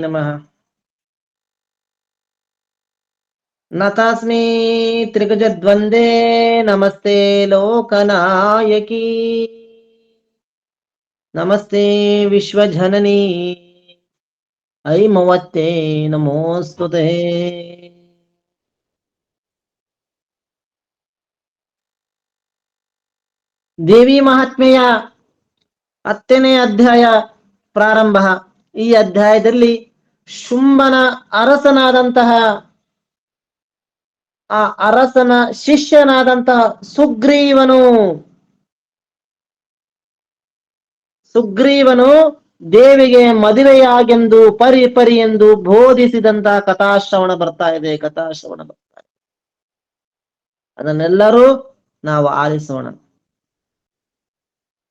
ನಮಃ. ನತಾಸ್ಮಿ ತ್ರಿಭುಜದ್ವಂದೇ ನಮಸ್ತೆ ಲೋಕನಾಯಕಿ ನಮಸ್ತೆ ವಿಶ್ವಜನನಿ ಐಮವತ್ತೇ ನಮೋಸ್ತುತೇ. ದೇವಿ ಮಹಾತ್ಮೆಯ 10ನೇ ಅಧ್ಯಾಯ ಪ್ರಾರಂಭ. ಈ ಅಧ್ಯಾಯದಲ್ಲಿ ಶುಂಭನ ಅರಸನಾದಂತಹ ಆ ಅರಸನ ಶಿಷ್ಯನಾದಂತಹ ಸುಗ್ರೀವನು ದೇವಿಗೆ ಮದುವೆಯಾಗೆಂದು ಪರಿ ಎಂದು ಬೋಧಿಸಿದಂತಹ ಕಥಾಶ್ರವಣ ಬರ್ತಾ ಇದೆ. ಅದನ್ನೆಲ್ಲರೂ ನಾವು ಆಲಿಸೋಣ.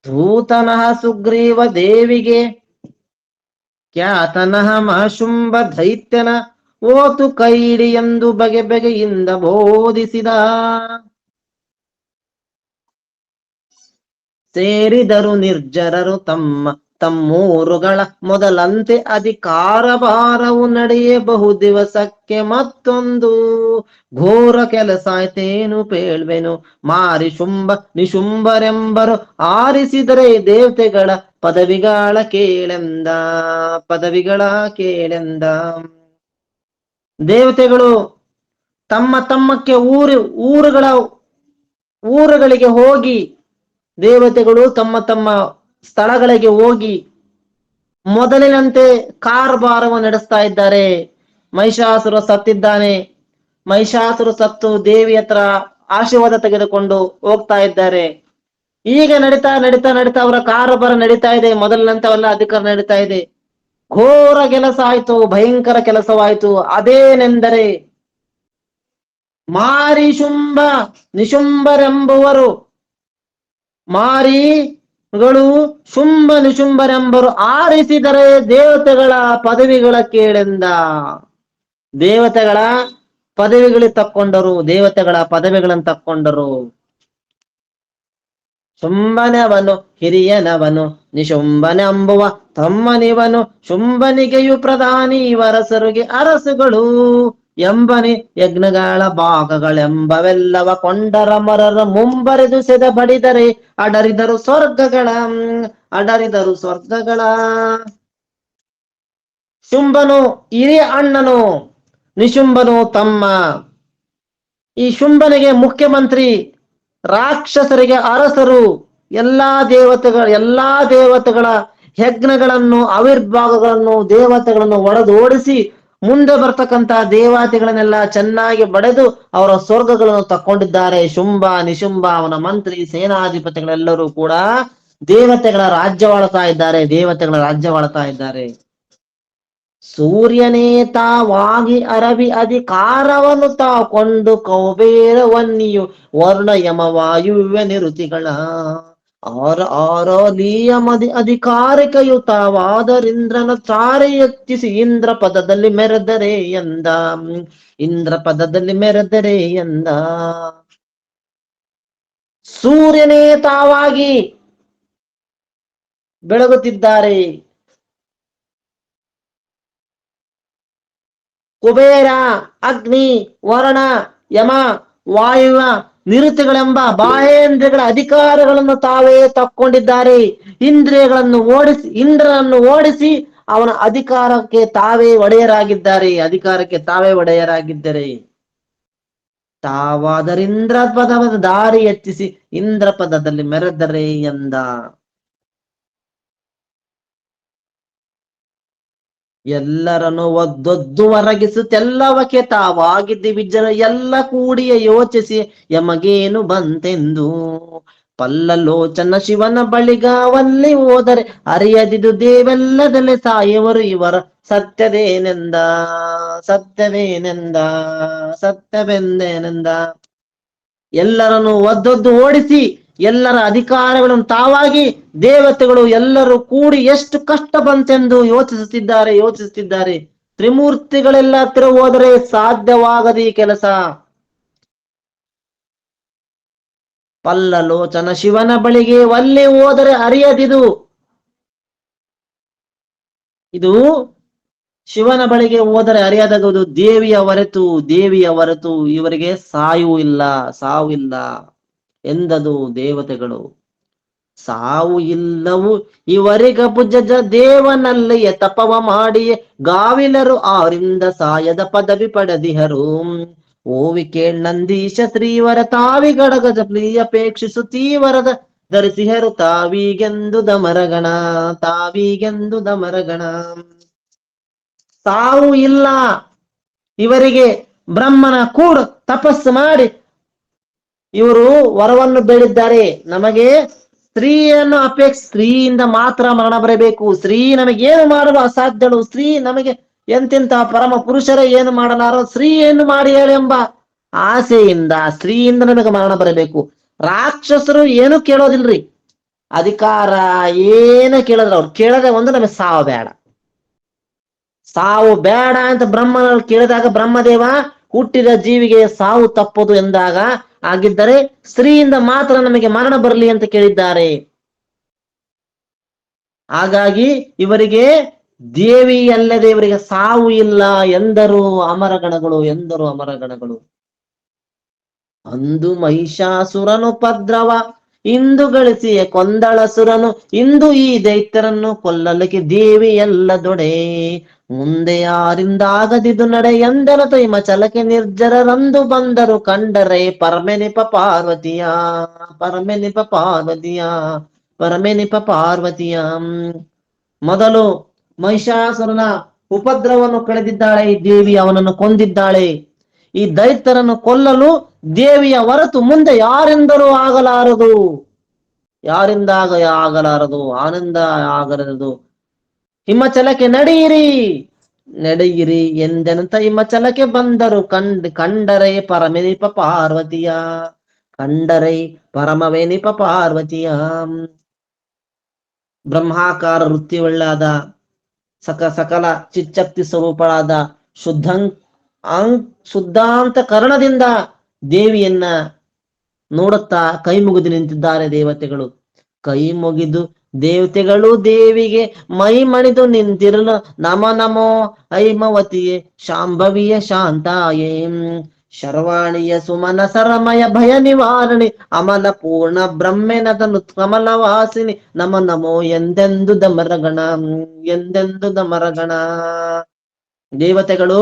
ಧೂತನಃ ಸುಗ್ರೀವ ದೇವಿಗೆ ಖ್ಯಾತನಃ ಮಹಾಶುಂಭ ದೈತ್ಯನ ಓತು ಕೈಡಿ ಎಂದು ಬಗೆಯಿಂದ ಬೋಧಿಸಿದ. ಸೇರಿದರು ನಿರ್ಜರರು ತಮ್ಮೂರುಗಳ ಮೊದಲಂತೆ ಅಧಿಕಾರ ಭಾರವು ನಡೆಯಬಹು ದಿವಸಕ್ಕೆ ಮತ್ತೊಂದು ಘೋರ ಕೆಲಸ ಆಯ್ತೇನು ಪೇಳ್ವೆನು. ಮಾರಿ ಶುಂಭ ನಿಶುಂಭರೆಂಬರು ಆರಿಸಿದರೆ ದೇವತೆಗಳ ಪದವಿಗಳ ಕೇಳೆಂದ. ದೇವತೆಗಳು ತಮ್ಮಕ್ಕೆ ಊರುಗಳಿಗೆ ಹೋಗಿ, ದೇವತೆಗಳು ತಮ್ಮ ಸ್ಥಳಗಳಿಗೆ ಹೋಗಿ ಮೊದಲಿನಂತೆ ಕಾರ್ಭಾರವನ್ನು ನಡೆಸ್ತಾ ಇದ್ದಾರೆ. ಮಹಿಷಾಸುರ ಸತ್ತಿದ್ದಾನೆ. ಮಹಿಷಾಸುರ ಸತ್ತು ದೇವಿ ಹತ್ರ ಆಶೀರ್ವಾದ ತೆಗೆದುಕೊಂಡು ಹೋಗ್ತಾ ಇದ್ದಾರೆ. ಈಗ ನಡೀತಾ ಅವರ ಕಾರ್ಭಾರ ನಡೀತಾ ಇದೆ. ಮೊದಲಿನಂತವೆಲ್ಲ ಅಧಿಕಾರ ನಡೀತಾ ಇದೆ. ಘೋರ ಕೆಲಸ ಆಯ್ತು, ಭಯಂಕರ ಕೆಲಸವಾಯ್ತು. ಅದೇನೆಂದರೆ ಮಾರಿ ಶುಂಭ ನಿಶುಂಭರೆಂಬುವರು, ಮಾರಿಗಳು ಶುಂಭ ನಿಶುಂಭರೆಂಬರು ಆರಿಸಿದರೆ ದೇವತೆಗಳ ಪದವಿಗಳ ಕೇಳೆಂದ. ದೇವತೆಗಳ ಪದವಿಗಳನ್ನು ತಕ್ಕೊಂಡರು. ಶುಂಭನವನು ಹಿರಿಯನವನು ನಿಶುಂಭನೆಂಬುವ ತಮ್ಮನಿವನು. ಶುಂಭನಿಗೆಯು ಪ್ರಧಾನಿ ವರಸರುಗೆ ಅರಸುಗಳು ಎಂಬನಿ ಯಜ್ಞಗಳ ಭಾಗಗಳೆಂಬವೆಲ್ಲವ ಕೊಂಡರ ಮರರ ಮುಂಬರೆದು ಸೆದ ಬಡಿದರೆ ಅಡರಿದರು ಸ್ವರ್ಗಗಳ. ಶುಂಭನು ಹಿರಿಯ ಅಣ್ಣನು, ನಿಶುಂಭನು ತಮ್ಮ. ಈ ಶುಂಭನಿಗೆ ಮುಖ್ಯಮಂತ್ರಿ, ರಾಕ್ಷಸರಿಗೆ ಅರಸರು. ಎಲ್ಲಾ ದೇವತೆಗಳ ಯಜ್ಞಗಳನ್ನು, ಆವಿರ್ಭಾಗಗಳನ್ನು, ದೇವತೆಗಳನ್ನು ಒಡೆದೋಡಿಸಿ ಮುಂದೆ ಬರ್ತಕ್ಕಂತಹ ದೇವತೆಗಳನ್ನೆಲ್ಲ ಚೆನ್ನಾಗಿ ಬಡೆದು ಅವರ ಸ್ವರ್ಗಗಳನ್ನು ತಕ್ಕೊಂಡಿದ್ದಾರೆ. ಶುಂಭ ನಿಶುಂಭ, ಅವನ ಮಂತ್ರಿ, ಸೇನಾಧಿಪತಿಗಳೆಲ್ಲರೂ ಕೂಡ ದೇವತೆಗಳ ರಾಜ್ಯವಾಳ್ತಾ ಇದ್ದಾರೆ. ಸೂರ್ಯನೇ ತಾವಾಗಿ ಅರವಿ ಅಧಿಕಾರವನ್ನು ತಾಕೊಂಡು ಕೌಬೇರವನ್ನಿಯು ವರ್ಣ ಯಮ ವಾಯುವ್ಯ ನಿರುತಿಗಳ ಆರಲಿಯಮದಿ ಅಧಿಕಾರಿಕೆಯು ತಾವಾದರಿಂದ್ರನ ತಾರೆ ಎತ್ತಿಸಿ ಇಂದ್ರ ಪದದಲ್ಲಿ ಮೆರೆದರೆ ಎಂದ. ಸೂರ್ಯನೇ ತಾವಾಗಿ ಬೆಳಗುತ್ತಿದ್ದಾರೆ. ಕುಬೇರ, ಅಗ್ನಿ, ವರುಣ, ಯಮ, ವಾಯುವ ನಿರುತಿಗಳೆಂಬ ಬಾಹೇಂದ್ರಿಯಗಳ ಅಧಿಕಾರಗಳನ್ನು ತಾವೇ ತಕ್ಕೊಂಡಿದ್ದಾರೆ. ಇಂದ್ರನನ್ನು ಓಡಿಸಿ ಅವನ ಅಧಿಕಾರಕ್ಕೆ ತಾವೇ ಒಡೆಯರಾಗಿದ್ದಾರೆ. ತಾವಾದರಿಂದ್ರ ಪದದ ದಾರಿ ಎತ್ತಿಸಿ ಇಂದ್ರ ಪದದಲ್ಲಿ ಮೆರೆದರೆ ಎಂದ. ಎಲ್ಲರನ್ನು ಒದ್ದೊದ್ದು ಹೊರಗಿಸುತ್ತೆಲ್ಲವಕ್ಕೆ ತಾವಾಗಿದ್ದಿ ವಿಜ್ಜನ ಎಲ್ಲ ಕೂಡಿಯ ಯೋಚಿಸಿ ಯಮಗೇನು ಬಂತೆಂದು. ಪಲ್ಲಲೋಚನ ಶಿವನ ಬಳಿಗಾವಲ್ಲಿ ಹೋದರೆ ಅರಿಯದಿದು ದೇವೆಲ್ಲದಲ್ಲೇ ಸಾಯುವರು ಇವರ ಸತ್ಯವೇನೆಂದ. ಎಲ್ಲರನ್ನು ಒದ್ದೊದ್ದು ಓಡಿಸಿ ಎಲ್ಲರ ಅಧಿಕಾರಗಳನ್ನು ತಾವಾಗಿ ದೇವತೆಗಳು ಎಲ್ಲರೂ ಕೂಡಿ ಎಷ್ಟು ಕಷ್ಟ ಬಂತೆಂದು ಯೋಚಿಸುತ್ತಿದ್ದಾರೆ. ತ್ರಿಮೂರ್ತಿಗಳೆಲ್ಲ ಹತ್ತಿರ ಹೋದರೆ ಸಾಧ್ಯವಾಗದ ಈ ಕೆಲಸ. ಪಲ್ಲಲೋಚನ ಶಿವನ ಬಳಿಗೆ ಒಲ್ಲಿ ಹೋದರೆ ಅರಿಯದಿದು. ಇದು ಶಿವನ ಬಳಿಗೆ ಹೋದರೆ ಅರಿಯಾದಾಗುವುದು ದೇವಿಯ ಹೊರತು ಇವರಿಗೆ ಸಾವು ಇಲ್ಲ ಎಂದದು ದೇವತೆಗಳು. ಸಾವು ಇಲ್ಲವು ಇವರಿಗಬುಜ ದೇವನಲ್ಲಿಯ ತಪವ ಮಾಡಿಯೇ ಗಾವಿಲರು ಆರಿಂದ ಸಾಯದ ಪದವಿ ಪಡೆದಿಹರು. ಓವಿ ಕೇಳ್ನಂದೀಶ ಶ್ರೀವರ ತಾವಿಗಡಗಜ ಪ್ರಿಯಪೇಕ್ಷಿಸುತ್ತೀವರದ ಧರಿಸಿಹರು ತಾವೀಗೆಂದು ದಮರಗಣ. ಸಾವು ಇಲ್ಲ ಇವರಿಗೆ. ಬ್ರಹ್ಮನ ಕೂಡ ತಪಸ್ಸು ಮಾಡಿ ಇವರು ವರವನ್ನು ಬೇಡಿದ್ದಾರೆ. ನಮಗೆ ಸ್ತ್ರೀಯಿಂದ ಮಾತ್ರ ಮರಣ ಬರಬೇಕು. ಸ್ತ್ರೀ ನಮಗೇನು ಮಾಡಲು ಅಸಾಧ್ಯಳು. ಸ್ತ್ರೀ ನಮಗೆ ಎಂತೆಂತ ಪರಮ ಪುರುಷರೇ ಏನು ಮಾಡಲಾರೋ, ಸ್ತ್ರೀ ಏನು ಮಾಡಿ ಹೇಳೆಂಬ ಆಸೆಯಿಂದ ಸ್ತ್ರೀಯಿಂದ ನಮಗೆ ಮರಣ ಬರಬೇಕು. ರಾಕ್ಷಸರು ಏನು ಕೇಳೋದಿಲ್ರಿ, ಅಧಿಕಾರ ಏನು ಕೇಳಿದ್ರ ಅವ್ರು ಕೇಳದೆ ಒಂದು ನಮಗೆ ಸಾವು ಬೇಡ ಅಂತ ಬ್ರಹ್ಮನಲ್ಲಿ ಕೇಳಿದಾಗ ಬ್ರಹ್ಮದೇವ ಹುಟ್ಟಿದ ಜೀವಿಗೆ ಸಾವು ತಪ್ಪದು ಎಂದಾಗ, ಆಗಿದ್ದರೆ ಸ್ತ್ರೀಯಿಂದ ಮಾತ್ರ ನಮಗೆ ಮರಣ ಬರಲಿ ಅಂತ ಕೇಳಿದ್ದಾರೆ. ಹಾಗಾಗಿ ಇವರಿಗೆ ದೇವಿ ಅಲ್ಲದೆ ಇವರಿಗೆ ಸಾವು ಇಲ್ಲ ಎಂದರು ಅಮರಗಣಗಳು. ಅಂದು ಮಹಿಷಾಸುರನುಪದ್ರವ ಇಂದು ಗಳಿಸಿಯ ಕೊಂದಳಸುರನು. ಇಂದು ಈ ದೈತ್ಯರನ್ನು ಕೊಲ್ಲಲಿಕ್ಕೆ ದೇವಿ ಎಲ್ಲ ದೊಡೆ. ಮುಂದೆ ಯಾರಿಂದಾಗದಿದು ನಡೆ ಎಂದರತ ಹಿಮಚಲಕ್ಕೆ ನಿರ್ಜರರಂದು ಬಂದರು ಕಂಡರೆ ಪರಮೆನಿಪ ಪಾರ್ವತಿಯ. ಮೊದಲು ಮಹಿಷಾಸುರನ ಉಪದ್ರವವನ್ನು ಕಳೆದಿದ್ದಾಳೆ ಈ ದೇವಿ, ಅವನನ್ನು ಕೊಂದಿದ್ದಾಳೆ. ಈ ದೈತ್ಯರನ್ನು ಕೊಲ್ಲಲು ದೇವಿಯ ಹೊರತು ಮುಂದೆ ಯಾರಿಂದಲೂ ಆಗಲಾರದು, ಆನಂದ ಆಗಲಾರದು. ಹಿಮಚಲಕ್ಕೆ ನಡೆಯಿರಿ ಎಂದೆನಂತ ಹಿಮಚಲಕ್ಕೆ ಬಂದರು ಕಂಡರೆ ಪರಮವೇನಿಪ ಪಾರ್ವತಿಯ. ಬ್ರಹ್ಮಾಕಾರ ವೃತ್ತಿಯುಳ್ಳಾದ ಸಕಲ ಚಿಚ್ಚಕ್ತಿ ಸ್ವರೂಪಳಾದ ಶುದ್ಧಾಂತ ಕರ್ಣದಿಂದ ದೇವಿಯನ್ನ ನೋಡುತ್ತಾ ಕೈ ಮುಗಿದು ನಿಂತಿದ್ದಾರೆ ದೇವತೆಗಳು. ಕೈ ಮುಗಿದು ದೇವತೆಗಳು ದೇವಿಗೆ ಮೈ ಮಣಿದು ನಿಂತಿರಲು ನಮೋ ಐಮವತಿಯೇ ಶಾಂಭವಿಯ ಶಾಂತಾಯೇ. ಶರ್ವಾಣಿಯ ಸುಮನ ಸರಮಯ ಭಯ ನಿವಾರಣಿ ಅಮಲ ಪೂರ್ಣ ಬ್ರಹ್ಮೆನದನು ಕಮಲವಾಸಿನಿ ನಮೋ ಎಂದೆಂದು ದಮರಗಣ. ದೇವತೆಗಳು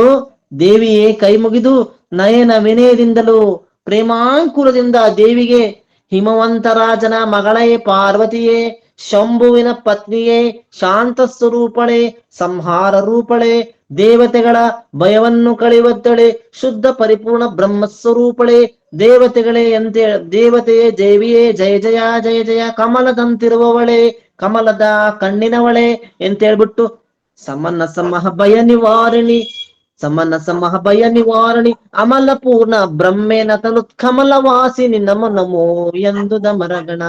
ದೇವಿಯೇ ಕೈ ಮುಗಿದು ನಯನ ವಿನಯದಿಂದಲೂ ಪ್ರೇಮಾಂಕುರದಿಂದ ದೇವಿಗೆ, ಹಿಮವಂತರಾಜನ ಮಗಳೇ ಪಾರ್ವತಿಯೇ, ಶಂಭುವಿನ ಪತ್ನಿಯೇ, ಶಾಂತ ಸ್ವರೂಪಳೆ, ಸಂಹಾರ ರೂಪಳೆ, ದೇವತೆಗಳ ಭಯವನ್ನು ಕಳೆಯುವತ್ತಳೆ, ಶುದ್ಧ ಪರಿಪೂರ್ಣ ಬ್ರಹ್ಮಸ್ವರೂಪಳೆ, ದೇವತೆಯೇ ದೇವಿಯೇ ಜಯ ಜಯ ಕಮಲದಂತಿರುವವಳೆ, ಕಮಲದ ಕಣ್ಣಿನವಳೆ ಅಂತೇಳ್ಬಿಟ್ಟು ಸಮನ ಸಮಹ ಭಯ ನಿವಾರಣಿ ಅಮಲ ಪೂರ್ಣ ಬ್ರಹ್ಮೇನ ತನುತ್ಕಮಲ ವಾಸಿನಿ ನಮೋ ಎಂದು ದಮರಗಣ.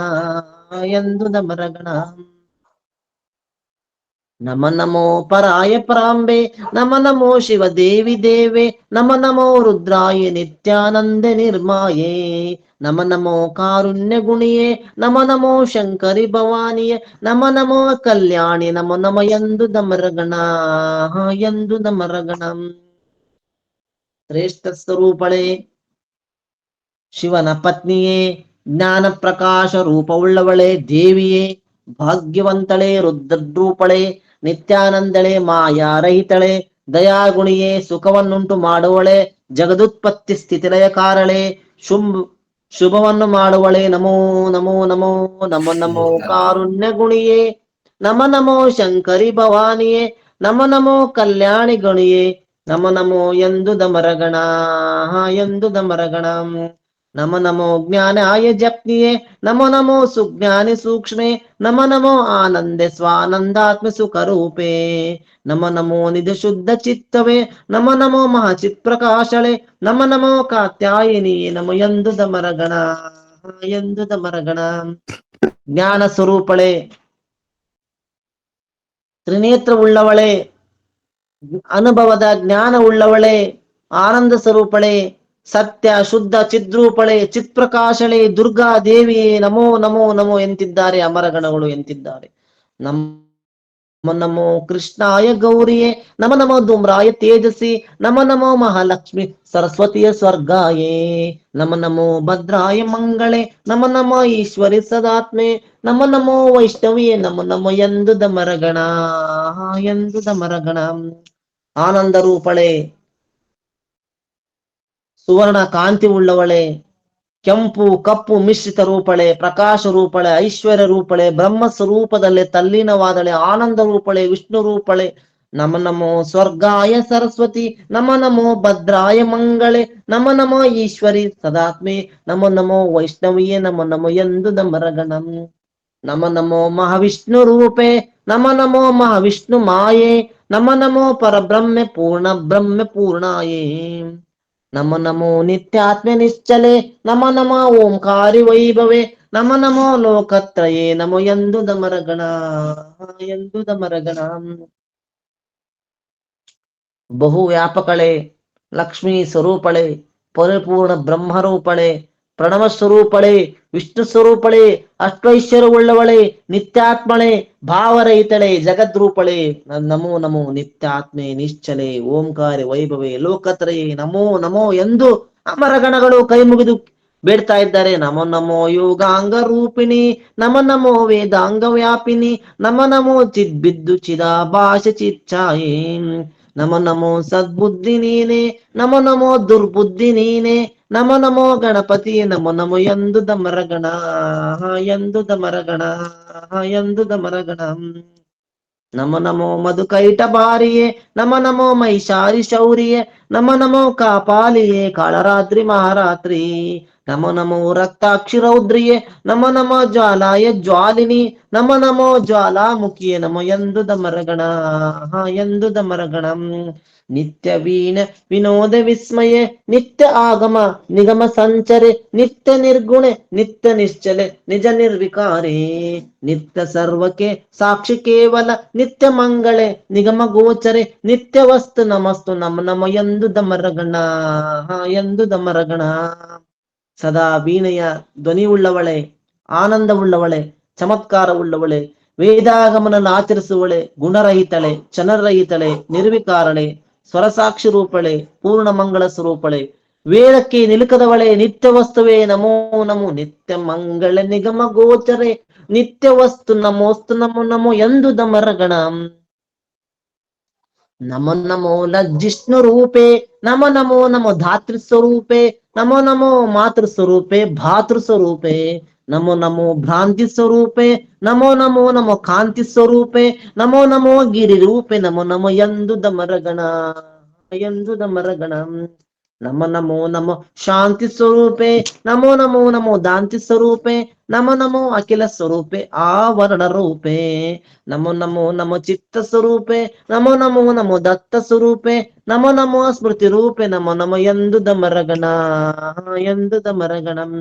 ನಮೋ ಪರಾಯ ಪರಾಂಬೆ ನಮೋ ಶಿವ ದೇವಿ ದೇವೆ ನಮೋ ರುದ್ರಾಯ ನಿತ್ಯಾನಂದ ನಿರ್ಮಾಯೇ ನಮೋ ಕಾರುಣ್ಯ ಗುಣಿಯೇ ನಮೋ ಶಂಕರಿ ಭವಾನಿಯೇ ನಮೋ ಕಲ್ಯಾಣಿ ನಮ ಎಂದು ದಮರಗಣ. ಶ್ರೇಷ್ಠ ಸ್ವರೂಪಳೆ, ಶಿವನ ಪತ್ನಿಯೇ, ಜ್ಞಾನ ಪ್ರಕಾಶ ರೂಪವುಳ್ಳವಳೆ ದೇವಿಯೇ, ಭಾಗ್ಯವಂತಳೆ, ರುದ್ರರೂಪಳೆ, ನಿತ್ಯಾನಂದಳೆ, ಮಾಯಾರಹಿತಳೆ, ದಯಾಗುಣಿಯೇ, ಸುಖವನ್ನುಂಟು ಮಾಡುವಳೆ, ಜಗದುತ್ಪತ್ತಿ ಸ್ಥಿತಿಲಯ ಕಾರಳೆ, ಶುಭವನ್ನು ಮಾಡುವಳೆ, ನಮೋ ಕಾರುಣ್ಯ ಗುಣಿಯೇ ನಮೋ ಶಂಕರಿ ಭವಾನಿಯೇ ನಮೋ ಕಲ್ಯಾಣಿ ಗಣಿಯೇ ನಮೋ ಎಂದು ದಮರಗಣ. ನಮೋ ಜ್ಞಾನಾಯ ಜಪ್ನಿಯೇ ನಮೋ ಸುಜ್ಞಾನಿ ಸೂಕ್ಷ್ಮೇ ನಮೋ ಆನಂದೆ ಸ್ವಾನಂದಾತ್ಮ ಸುಖರೂಪೇ ನಮೋ ನಿಧ ಶುದ್ಧ ಚಿತ್ತವೇ ನಮೋ ಮಹಾಚಿತ್ ಪ್ರಕಾಶಳೆ ನಮೋ ಕಾತ್ಯಾಯಿನಿ ನಮ ಎಂದು ದಮರಗಣ. ಜ್ಞಾನ ಸ್ವರೂಪಳೆ, ತ್ರಿನೇತ್ರ ಉಳ್ಳವಳೆ, ಅನುಭವದ ಜ್ಞಾನ ಉಳ್ಳವಳೆ, ಆನಂದ ಸ್ವರೂಪಳೆ, ಸತ್ಯ ಶುದ್ಧ ಚಿದ್ರೂಪಳೆ, ಚಿತ್ಪ್ರಕಾಶಳೆ, ದುರ್ಗಾ ದೇವಿಯೇ ನಮೋ ಎಂತಿದ್ದಾರೆ ಅಮರಗಣಗಳು ಎಂತಿದ್ದಾರೆ. ನಮೋ ಕೃಷ್ಣಾಯ ಗೌರಿಯೇ ನಮ ನಮೋ ಧೂಮ್ರಾಯ ತೇಜಸಿ ನಮ ನಮೋ ಮಹಾಲಕ್ಷ್ಮಿ ಸರಸ್ವತಿಯ ಸ್ವರ್ಗಾಯೇ ನಮ ನಮೋ ಭದ್ರಾಯ ಮಂಗಳೇ ನಮ ನಮೋ ಈಶ್ವರಿ ಸದಾತ್ಮೆ ನಮ ನಮೋ ವೈಷ್ಣವಿಯೇ ನಮ ನಮೋ ಎಂದುದ ಮರಗಣ ಎಂದುದ ಮರಗಣ. ಆನಂದ ರೂಪಳೆ, ಸುವರ್ಣ ಕಾಂತಿ ಉಳ್ಳವಳೆ, ಕೆಂಪು ಕಪ್ಪು ಮಿಶ್ರಿತ ರೂಪಳೆ, ಪ್ರಕಾಶ ರೂಪಳೆ, ಐಶ್ವರ್ಯ ರೂಪಳೆ, ಬ್ರಹ್ಮ ಸ್ವರೂಪದಲ್ಲಿ ತಲ್ಲೀನವಾದಳೆ, ಆನಂದ ರೂಪಳೆ, ವಿಷ್ಣು ರೂಪಳೆ. ನಮ ನಮೋ ಸ್ವರ್ಗಾಯ ಸರಸ್ವತಿ ನಮ ನಮೋ ಭದ್ರಾಯ ಮಂಗಳೇ ನಮ ನಮೋ ಈಶ್ವರಿ ಸದಾತ್ಮೆ ನಮೋ ನಮೋ ವೈಷ್ಣವಿಯೇ ನಮೋ ನಮೋ ಎಂದುದ ಮರಗಣಂ. ನಮ ನಮೋ ಮಹಾವಿಷ್ಣು ರೂಪೇ ನಮ ನಮೋ ಮಹಾವಿಷ್ಣು ಮಾಯೇ ನಮ ನಮೋ ಪರಬ್ರಹ್ಮೆ ಪೂರ್ಣ ಬ್ರಹ್ಮ ಪೂರ್ಣಾಯೇ ನಮ ನಮೋ ನಿತ್ಯಾತ್ಮ ನಿಶ್ಚಲೆ ನಮ ನಮ ಓಂಕಾರಿ ವೈಭವೆ ನಮ ನಮೋ ಲೋಕತ್ರಯೇ ನಮೋ ಎಂದುದ ಮರಗಣ ಎಂದುದ ಮರಗಣ. ಬಹು ವ್ಯಾಪಕಳೆ, ಲಕ್ಷ್ಮೀ ಸ್ವರೂಪಳೆ, ಪರಿಪೂರ್ಣ ಬ್ರಹ್ಮರೂಪಳೆ, ಪ್ರಣವ ಸ್ವರೂಪಳೆ, ವಿಷ್ಣು ಸ್ವರೂಪಳೆ, ಅಷ್ಟೈಶ್ವರ್ಯವುಳ್ಳವಳೆ, ನಿತ್ಯಾತ್ಮಳೆ, ಭಾವರಹಿತಳೆ, ಜಗದ್ರೂಪಳೆ. ನಮೋ ನಮೋ ನಿತ್ಯಾತ್ಮೆ ನಿಶ್ಚಲೆ ಓಂಕಾರಿ ವೈಭವೆ ಲೋಕತ್ರಯೇ ನಮೋ ನಮೋ ಎಂದು ಅಮರಗಣಗಳು ಕೈ ಮುಗಿದು ಬೇಡ್ತಾ ಇದ್ದಾರೆ. ನಮೋ ನಮೋ ಯೋಗಾಂಗ ರೂಪಿಣಿ ನಮ ನಮೋ ವೇದಾಂಗ ವ್ಯಾಪಿನಿ ನಮ ನಮೋ ಚಿದ್ಬಿದ್ದು ಚಿದಾಭಾಷ ಚಿಚ್ಛಾಯೇ ನಮ ನಮೋ ಸದ್ಬುದ್ಧಿ ನೀನೆ ನಮ ನಮೋ ದುರ್ಬುದ್ಧಿ ನೀನೆ ನಮ ನಮೋ ಗಣಪತಿ ನಮೋ ನಮೋ ಎಂದುದ ಮರಗಣ ಎಂದುದ ಮರಗಣ ಎಂದುದ ಮರಗಣ. ನಮ ನಮೋ ಮಧುಕೈಟ ಬಾರಿಯೇ ನಮ ನಮೋ ಮೈಷಾರಿ ಶೌರ್ಯೇ ನಮ ನಮೋ ಕಾಪಾಲಿಯೇ ಕಾಳರಾತ್ರಿ ಮಹಾರಾತ್ರಿ ನಮೋ ನಮೋ ರಕ್ತಾಕ್ಷಿ ರೌದ್ರಿಯೇ ನಮ ನಮೋ ಜ್ವಾಲಾಯ ಜ್ವಾಲಿನಿ ನಮ ನಮೋ ಜ್ವಾಲಾಮುಖಿಯೇ ನಮೋ ಎಂದುದ ಮರಗಣ ಎಂದುದ ಮರಗಣಂ. ನಿತ್ಯ ವೀಣ ವಿನೋದ ವಿಸ್ಮಯೇ ನಿತ್ಯ ಆಗಮ ನಿಗಮ ಸಂಚರೆ ನಿತ್ಯ ನಿರ್ಗುಣೆ ನಿತ್ಯ ನಿಶ್ಚಲೆ ನಿಜ ನಿರ್ವಿಕಾರೇ ನಿತ್ಯ ಸರ್ವಕ್ಕೆ ಸಾಕ್ಷಿ ಕೇವಲ ನಿತ್ಯ ಮಂಗಳೆ ನಿಗಮ ಗೋಚರೆ ನಿತ್ಯ ವಸ್ತು ನಮಸ್ತು ನಮ ನಮ ಎಂದುದ ಮರಗಣ ಎಂದುದ ಮರಗಣ. ಸದಾ ವೀಣೆಯ ಧ್ವನಿ ಉಳ್ಳವಳೆ, ಆನಂದವುಳ್ಳವಳೆ, ಚಮತ್ಕಾರವುಳ್ಳವಳೆ, ವೇದಾಗಮನನ್ನು ಆಚರಿಸುವಳೆ, ಗುಣರಹಿತಳೆ, ಚನರಹಿತಳೆ, ನಿರ್ವಿಕಾರಳೆ, ಸ್ವರಸಾಕ್ಷಿ ರೂಪಳೆ, ಪೂರ್ಣ ಮಂಗಳ ಸ್ವರೂಪಳೆ, ವೇದಕ್ಕೆ ನಿಲುಕದವಳೆ, ನಿತ್ಯ ವಸ್ತುವೇ ನಮೋ ನಮೋ ನಿತ್ಯ ಮಂಗಳ ನಿಗಮ ಗೋಚರೆ ನಿತ್ಯ ವಸ್ತು ನಮೋಸ್ತು ನಮೋ ನಮೋ ಎಂದುದ ಮರಗಣ. ನಮೋ ನಮೋ ಲಜ್ಜಿಷ್ಣು ರೂಪೇ ನಮೋ ನಮೋ ನಮೋ ಧಾತೃ ಸ್ವರೂಪೇ ನಮೋ ನಮೋ ಮಾತೃ ಸ್ವರೂಪೇ ಭಾತೃ ಸ್ವರೂಪೇ ನಮೋ ನಮೋ ಭ್ರಾಂತಿ ಸ್ವರೂಪೇ ನಮೋ ನಮೋ ನಮೋ ಕಾಂತಿ ಸ್ವರೂಪೇ ನಮೋ ನಮೋ ಗಿರಿ ರೂಪೇ ನಮೋ ನಮೋ ಎಂದುದ ಮರಗಣ ಎಂದುದ ಮರಗಣ. ನಮ ನಮೋ ನಮೋ ಶಾಂತಿ ಸ್ವರೂಪೇ ನಮೋ ನಮೋ ನಮೋ ದಾಂತಿ ಸ್ವರೂಪೇ ನಮೋ ನಮೋ ಅಖಿಲ ಸ್ವರೂಪೇ ಆವರಣ ರೂಪೇ ನಮೋ ನಮೋ ನಮೋ ಚಿತ್ತ ಸ್ವರೂಪೇ ನಮೋ ನಮೋ ನಮೋ ದತ್ತ ಸ್ವರೂಪೇ ನಮೋ ನಮೋ ಸ್ಮೃತಿ ರೂಪೇ ನಮೋ ನಮೋ ಎಂದುದ ಮರಗಣ ಎಂದುದ ಮರಗಣಂ.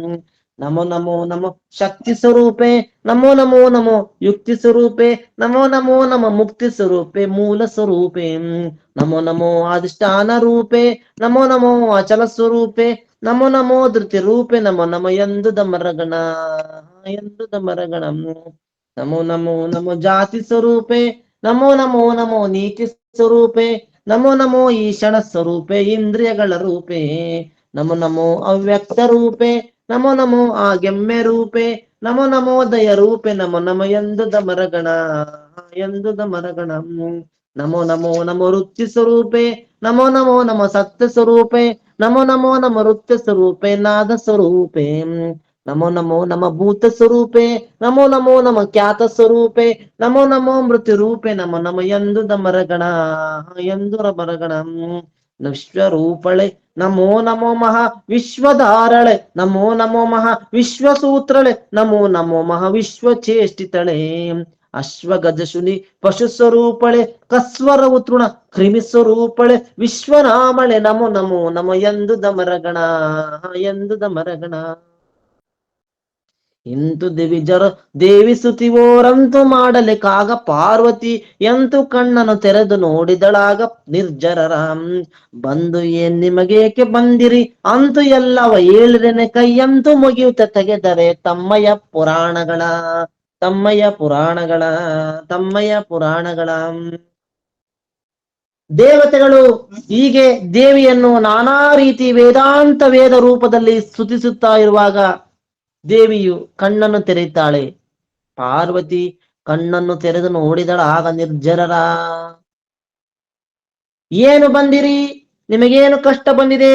ನಮೋ ನಮೋ ನಮೋ ಶಕ್ತಿ ಸ್ವರೂಪೇ ನಮೋ ನಮೋ ನಮೋ ಯುಕ್ತಿ ಸ್ವರೂಪೇ ನಮೋ ನಮೋ ನಮೋ ಮುಕ್ತಿ ಸ್ವರೂಪೇ ಮೂಲ ಸ್ವರೂಪೇ ನಮೋ ನಮೋ ಅಧಿಷ್ಠಾನ ರೂಪೇ ನಮೋ ನಮೋ ಅಚಲ ಸ್ವರೂಪೇ ನಮೋ ನಮೋ ಧೃತಿ ರೂಪೇ ನಮೋ ನಮೋ ಎಂದುದ ಮರಗಣ ಎಂದುದ ಮರಗಣಂ. ನಮೋ ನಮೋ ನಮೋ ಜಾತಿ ಸ್ವರೂಪೇ ನಮೋ ನಮೋ ನಮೋ ನೀತಿ ಸ್ವರೂಪೇ ನಮೋ ನಮೋ ಈಶಣ ಸ್ವರೂಪೇ ಇಂದ್ರಿಯಗಳ ರೂಪೇ ನಮೋ ನಮೋ ಅವ್ಯಕ್ತ ರೂಪೇ ನಮೋ ನಮೋ ಆಗೆಮ್ಮೆ ರೂಪೇ ನಮೋ ನಮೋ ದಯ ರೂಪೇ ನಮೋ ನಮೋ ಎಂದುದ ಮರಗಣ ಎಂದುದ ಮರಗಣ. ನಮೋ ನಮೋ ನಮೋ ವೃತ್ತಿ ಸ್ವರೂಪೇ ನಮೋ ನಮೋ ನಮೋ ಸತ್ಯ ಸ್ವರೂಪೇ ನಮೋ ನಮೋ ನಮೋ ನೃತ್ಯ ಸ್ವರೂಪೇ ನಾದ ಸ್ವರೂಪೇ ನಮೋ ನಮೋ ನಮ ಭೂತ ಸ್ವರೂಪೇ ನಮೋ ನಮೋ ನಮ ಖ್ಯಾತ ಸ್ವರೂಪೇ ನಮೋ ನಮೋ ಮೃತ್ಯು ರೂಪೇ ನಮೋ ನಮ ಎಂದುದ ಮರಗಣ ಎಂದುರ ಮರಗಣ. ವಿಶ್ವರೂಪಳೆ ನಮೋ ನಮೋ ಮಹಾ ವಿಶ್ವಧಾರಳೆ ನಮೋ ನಮೋ ಮಹಾ ವಿಶ್ವಸೂತ್ರಳೆ ನಮೋ ನಮೋ ಮಹಾ ವಿಶ್ವಚೇಷ್ಟಿತಳೆ ಅಶ್ವಗಜಶುನಿ ಪಶು ಸ್ವರೂಪಳೆ ಕಸ್ವರ ಉತೃಣ ಕ್ರಿಮಿ ಸ್ವರೂಪಳೆ ವಿಶ್ವನಾಮಳೆ ನಮೋ ನಮೋ ನಮೋ ಎಂದುದ ಮರಗಣ ಎಂದುದ ಮರಗಣ. ಇಂತು ದಿವಿಜರ ದೇವಿ ಸುತಿವೋರಂತು ಮಾಡಲೆ ಕಾಗ ಪಾರ್ವತಿ ಎಂತು ಕಣ್ಣನು ತೆರೆದು ನೋಡಿದಳಾಗ ನಿರ್ಜರರಾಮ್ ಬಂದು ಏನ್ ನಿಮಗೇಕೆ ಬಂದಿರಿ ಅಂತೂ ಎಲ್ಲವ ಹೇಳಿದನೆ ಕೈಯಂತೂ ಮುಗಿಯುತ್ತ ತೆಗೆದರೆ ತಮ್ಮಯ ಪುರಾಣಗಳ ತಮ್ಮಯ್ಯ ಪುರಾಣಗಳ ದೇವತೆಗಳು ಹೀಗೆ ದೇವಿಯನ್ನು ನಾನಾ ರೀತಿ ವೇದ ರೂಪದಲ್ಲಿ ಸ್ತುತಿಸುತ್ತಾ ಇರುವಾಗ ದೇವಿಯು ಕಣ್ಣನ್ನು ತೆರೆಯುತ್ತಾಳೆ. ಪಾರ್ವತಿ ಕಣ್ಣನ್ನು ತೆರೆದು ನೋಡಿದಳ. ಆಗ ನಿರ್ಜರರ, ಏನು ಬಂದಿರಿ, ನಿಮಗೇನು ಕಷ್ಟ ಬಂದಿದೆ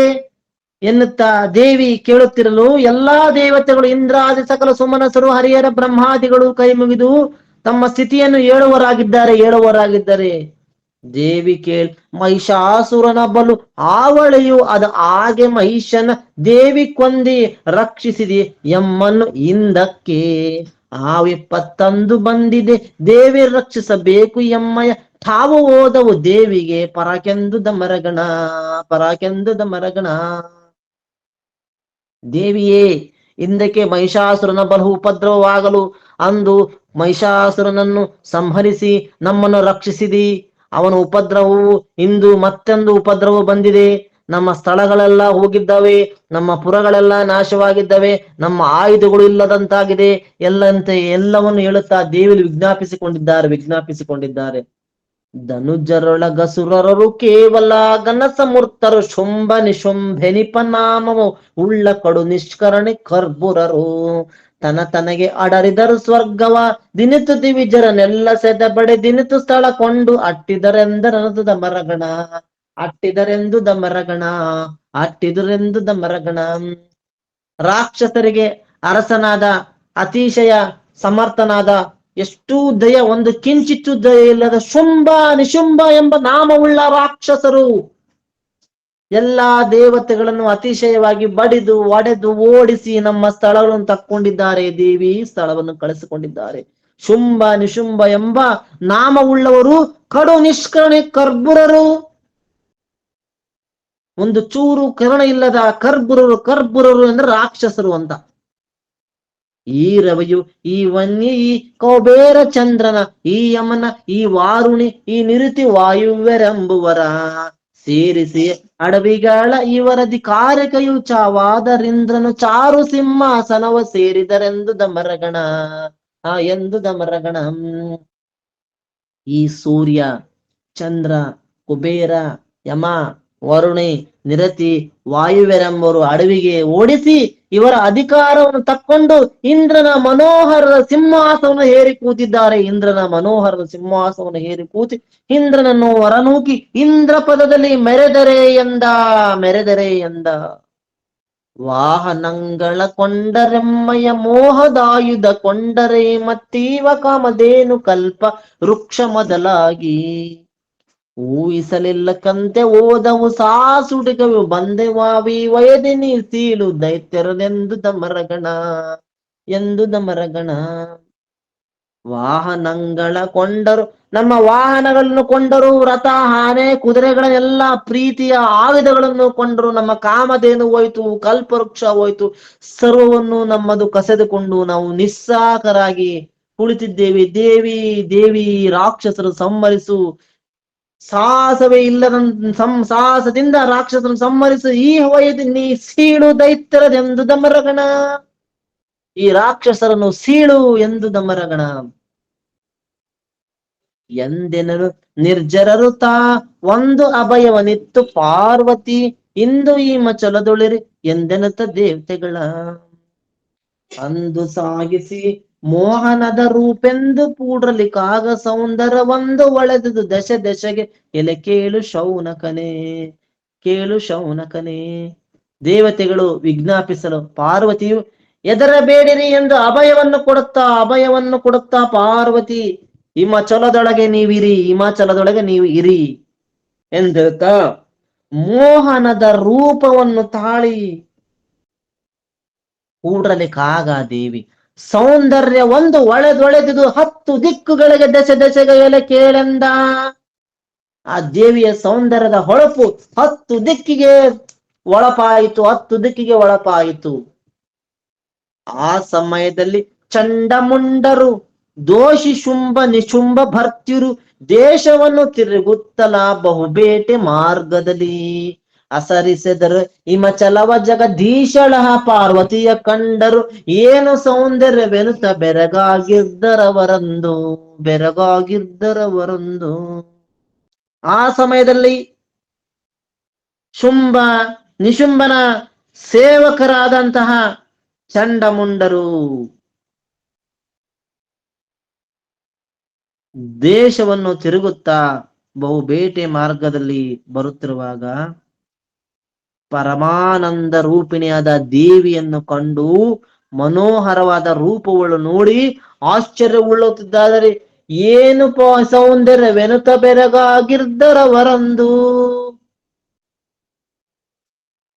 ಎನ್ನುತ್ತಾ ದೇವಿ ಕೇಳುತ್ತಿರಲು ಎಲ್ಲಾ ದೇವತೆಗಳು, ಇಂದ್ರಾದಿ ಸಕಲ ಸುಮನಸರು, ಹರಿಹರ ಬ್ರಹ್ಮಾದಿಗಳು ಕೈ ಮುಗಿದು ತಮ್ಮ ಸ್ಥಿತಿಯನ್ನು ಹೇಳುವರಾಗಿದ್ದಾರೆ. ದೇವಿ ಮಹಿಷಾಸುರನ ಬಲು ಆವಳೆಯು ಅದ ಹಾಗೆ ಮಹಿಷನ ದೇವಿ ಕೊಂದಿ ರಕ್ಷಿಸಿದೆ ಎಮ್ಮನ್ನು ಹಿಂದಕ್ಕೆ. ಆ ವಿಪತ್ತಂದು ಬಂದಿದೆ ದೇವಿ ರಕ್ಷಿಸಬೇಕು ಎಮ್ಮಯ ತಾವು ಹೋದವು ದೇವಿಗೆ ಪರಕೆಂದುದ ಮರಗಣ. ದೇವಿಯೇ, ಹಿಂದಕ್ಕೆ ಮಹಿಷಾಸುರನ ಬಲು ಉಪದ್ರವವಾಗಲು ಅಂದು ಮಹಿಷಾಸುರನನ್ನು ಸಂಹರಿಸಿ ನಮ್ಮನ್ನು ರಕ್ಷಿಸಿದಿ. ಅವನ ಉಪದ್ರವವು ಇಂದು ಮತ್ತೊಂದು ಉಪದ್ರವ ಬಂದಿದೆ. ನಮ್ಮ ಸ್ಥಳಗಳೆಲ್ಲ ಹೋಗಿದ್ದಾವೆ, ನಮ್ಮ ಪುರಗಳೆಲ್ಲ ನಾಶವಾಗಿದ್ದಾವೆ, ನಮ್ಮ ಆಯುಧಗಳು ಇಲ್ಲದಂತಾಗಿದೆ ಎಲ್ಲವನ್ನು ಹೇಳುತ್ತಾ ದೇವಿಯಲ್ಲಿ ವಿಜ್ಞಾಪಿಸಿಕೊಂಡಿದ್ದಾರೆ. ಧನುಜರೊಳಗಸುರರು ಕೇವಲ ಘನಸಮೂರ್ತರು, ಶುಂಭ ನಿಶುಂಭೆನಿಪ ನಾಮವು ಉಳ್ಳ ಕಡು ನಿಷ್ಕರಣೆ ಕರ್ಬುರರು. ತನಗೆ ಅಡರಿದರು ಸ್ವರ್ಗವ ದಿನಿತು ದಿವಿಜರನೆಲ್ಲ ಸೆದಬಡೆ ದಿನಿತು ಸ್ಥಳ ಕೊಂಡು ಅಟ್ಟಿದರೆಂದು ದಮರಗಣ. ರಾಕ್ಷಸರಿಗೆ ಅರಸನಾದ ಅತಿಶಯ ಸಮರ್ಥನಾದ ಎಷ್ಟು ದಯ, ಒಂದು ಕಿಂಚಿತ್ತು ದಯ ಇಲ್ಲದ ಶುಂಭ ನಿಶುಂಭ ಎಂಬ ನಾಮವುಳ್ಳ ರಾಕ್ಷಸರು ಎಲ್ಲಾ ದೇವತೆಗಳನ್ನು ಅತಿಶಯವಾಗಿ ಬಡಿದು ಒಡೆದು ಓಡಿಸಿ ನಮ್ಮ ಸ್ಥಳಗಳನ್ನು ತಕ್ಕೊಂಡಿದ್ದಾರೆ. ದೇವಿ ಸ್ಥಳವನ್ನು ಕಳಿಸಿಕೊಂಡಿದ್ದಾರೆ. ಶುಂಭ ನಿಶುಂಭ ಎಂಬ ನಾಮವುಳ್ಳವರು ಕಡು ನಿಷ್ಕರಣೆ ಕರ್ಬುರರು, ಒಂದು ಚೂರು ಕರುಣ ಇಲ್ಲದ ಕರ್ಬುರರು ಅಂದ್ರೆ ರಾಕ್ಷಸರು ಅಂತ. ಈ ರವಿಯು, ಈ ವನ್ಯ, ಈ ಕೌಬೇರ ಚಂದ್ರನ, ಈ ಯಮನ, ಈ ವಾರುಣಿ, ಈ ನಿರುತಿ ವಾಯುವ್ಯರೆಂಬುವರ ಸೇರಿಸಿ ಅಡವಿಗಳ ಇವರಧಿಕಾರಿಕೆಯು ಚಾವಾದರಿಂದ್ರನು ಚಾರು ಸಿಂಹಾಸನವ ಸೇರಿದರೆಂದು ದಮರಗಣ. ಈ ಸೂರ್ಯ, ಚಂದ್ರ, ಕುಬೇರ, ಯಮ, ವರುಣಿ, ನಿರತಿ, ವಾಯುವೆರೆಂಬರು ಅಡವಿಗೆ ಓಡಿಸಿ ಇವರ ಅಧಿಕಾರವನ್ನು ತಕ್ಕೊಂಡು ಇಂದ್ರನ ಮನೋಹರದ ಸಿಂಹಾಸವನ್ನು ಹೇರಿ ಕೂತಿದ್ದಾರೆ. ಇಂದ್ರನನ್ನು ಹೊರನೂಕಿ ಇಂದ್ರ ಪದದಲ್ಲಿ ಮೆರೆದರೆ ಎಂದ. ವಾಹನಂಗಳ ಕೊಂಡರೆಮ್ಮಯ ಮೋಹದಾಯುಧ ಕೊಂಡರೆ ಮತ್ತೀವ ಕಾಮಧೇನು ಕಲ್ಪ ವೃಕ್ಷ ಮೊದಲಾಗಿ. ಊಹಿಸಲಿಲ್ಲಕಂತೆ ಓದವು ಸಾಸುಡಿಗವು ಬಂದೆವಾವಿ ವಯದಿನಿ ಸೀಳು ದೈತ್ಯರನೆಂದು ದಮರಗಣ. ವಾಹನಗಳ ಕೊಂಡರು, ನಮ್ಮ ವಾಹನಗಳನ್ನು ಕೊಂಡರು, ರಥ, ಆನೆ, ಕುದುರೆಗಳನ್ನೆಲ್ಲ ಪ್ರೀತಿಯ ಆಯುಧಗಳನ್ನು ಕೊಂಡರು. ನಮ್ಮ ಕಾಮಧೇನು ಹೋಯ್ತು, ಕಲ್ಪವೃಕ್ಷ ಹೋಯ್ತು, ಸರ್ವವನ್ನು ನಮ್ಮದು ಕಸೆದುಕೊಂಡು ನಾವು ನಿಸ್ಸಾಕರಾಗಿ ಕುಳಿತಿದ್ದೇವೆ. ದೇವಿ ರಾಕ್ಷಸರು ಸಂಹರಿಸು, ಸಾಹಸವೇ ಇಲ್ಲದ ಸಾಹಸದಿಂದ ರಾಕ್ಷಸರನ್ನು ಸಂಹರಿಸು. ಈ ವಯದಿ ಸೀಳು ದೈತ್ಯರದೆಂದು ದಮರಗಣ. ಈ ರಾಕ್ಷಸರನ್ನು ಸೀಳು ಎಂದು ದಮರಗಣ. ಎಂದೆನರು ನಿರ್ಜರರು ತಾ ಒಂದು ಅಭಯವನಿತ್ತು ಪಾರ್ವತಿ ಇಂದು ಈ ಮಚಲದೊಳಿರಿ ಎಂದೆನುತ್ತ ದೇವತೆಗಳ. ಅಂದು ಸಾಗಿಸಿ ಮೋಹನದ ರೂಪೆಂದು ಪೂಡ್ರಲಿ ಕಾಗ ಸೌಂದರ್ಯ ಒಂದು ಒಳೆದುದು ದಶೆಗೆ ಎಲೆ ಕೇಳು ಶೌನಕನೇ. ದೇವತೆಗಳು ವಿಜ್ಞಾಪಿಸಲು ಪಾರ್ವತಿಯು ಎದರಬೇಡಿರಿ ಎಂದು ಅಭಯವನ್ನು ಕೊಡುತ್ತಾ ಪಾರ್ವತಿ ಹಿಮಾಚಲದೊಳಗೆ ನೀವು ಇರಿ ಎಂದ ಮೋಹನದ ರೂಪವನ್ನು ತಾಳಿ ಕೂಡಲಿಕ್ಕಾಗ ದೇವಿ ಸೌಂದರ್ಯ ಒಂದು ಒಳೆದೊಳೆದುದು 10 ದಿಕ್ಕುಗಳಿಗೆ ದಶೆಗೆ ಎಲೆ ಕೇಳೆಂದ. ಆ ದೇವಿಯ ಸೌಂದರ್ಯದ ಹೊಳಪು 10 ದಿಕ್ಕಿಗೆ ಒಳಪಾಯಿತು. ಆ ಸಮಯದಲ್ಲಿ ಚಂಡಮುಂಡರು ದೋಷಿ ಶುಂಭ ನಿಶುಂಭ ಭರ್ತ್ಯರು ದೇಶವನ್ನು ತಿರುಗುತ್ತಲ ಬಹುಬೇಟೆ ಮಾರ್ಗದಲ್ಲಿ ಅಸರಿಸೆದರು ಹಿಮಚಲವ ಜಗದೀಶಳ ಪಾರ್ವತಿಯ ಕಂಡರು ಏನು ಸೌಂದರ್ಯವೆನುತ ಬೆರಗಾಗಿದ್ದರವರಂದು ಬೆರಗಾಗಿದ್ದರವರಂದು. ಆ ಸಮಯದಲ್ಲಿ ಶುಂಭ ನಿಶುಂಭನ ಸೇವಕರಾದಂತಹ ಚಂಡಮುಂಡರು ದೇಶವನ್ನು ತಿರುಗುತ್ತಾ ಬಹುಬೇಟೆ ಮಾರ್ಗದಲ್ಲಿ ಬರುತ್ತಿರುವಾಗ ಪರಮಾನಂದ ರೂಪಿಣಿಯಾದ ದೇವಿಯನ್ನು ಕಂಡು ಮನೋಹರವಾದ ರೂಪಗಳು ನೋಡಿ ಆಶ್ಚರ್ಯಗೊಳ್ಳುತ್ತಿದ್ದಾರೆ. ಏನು ಸೌಂದರ್ಯವೆನುತ ಬೆರಗಾಗಿರ್ದರವರಂದು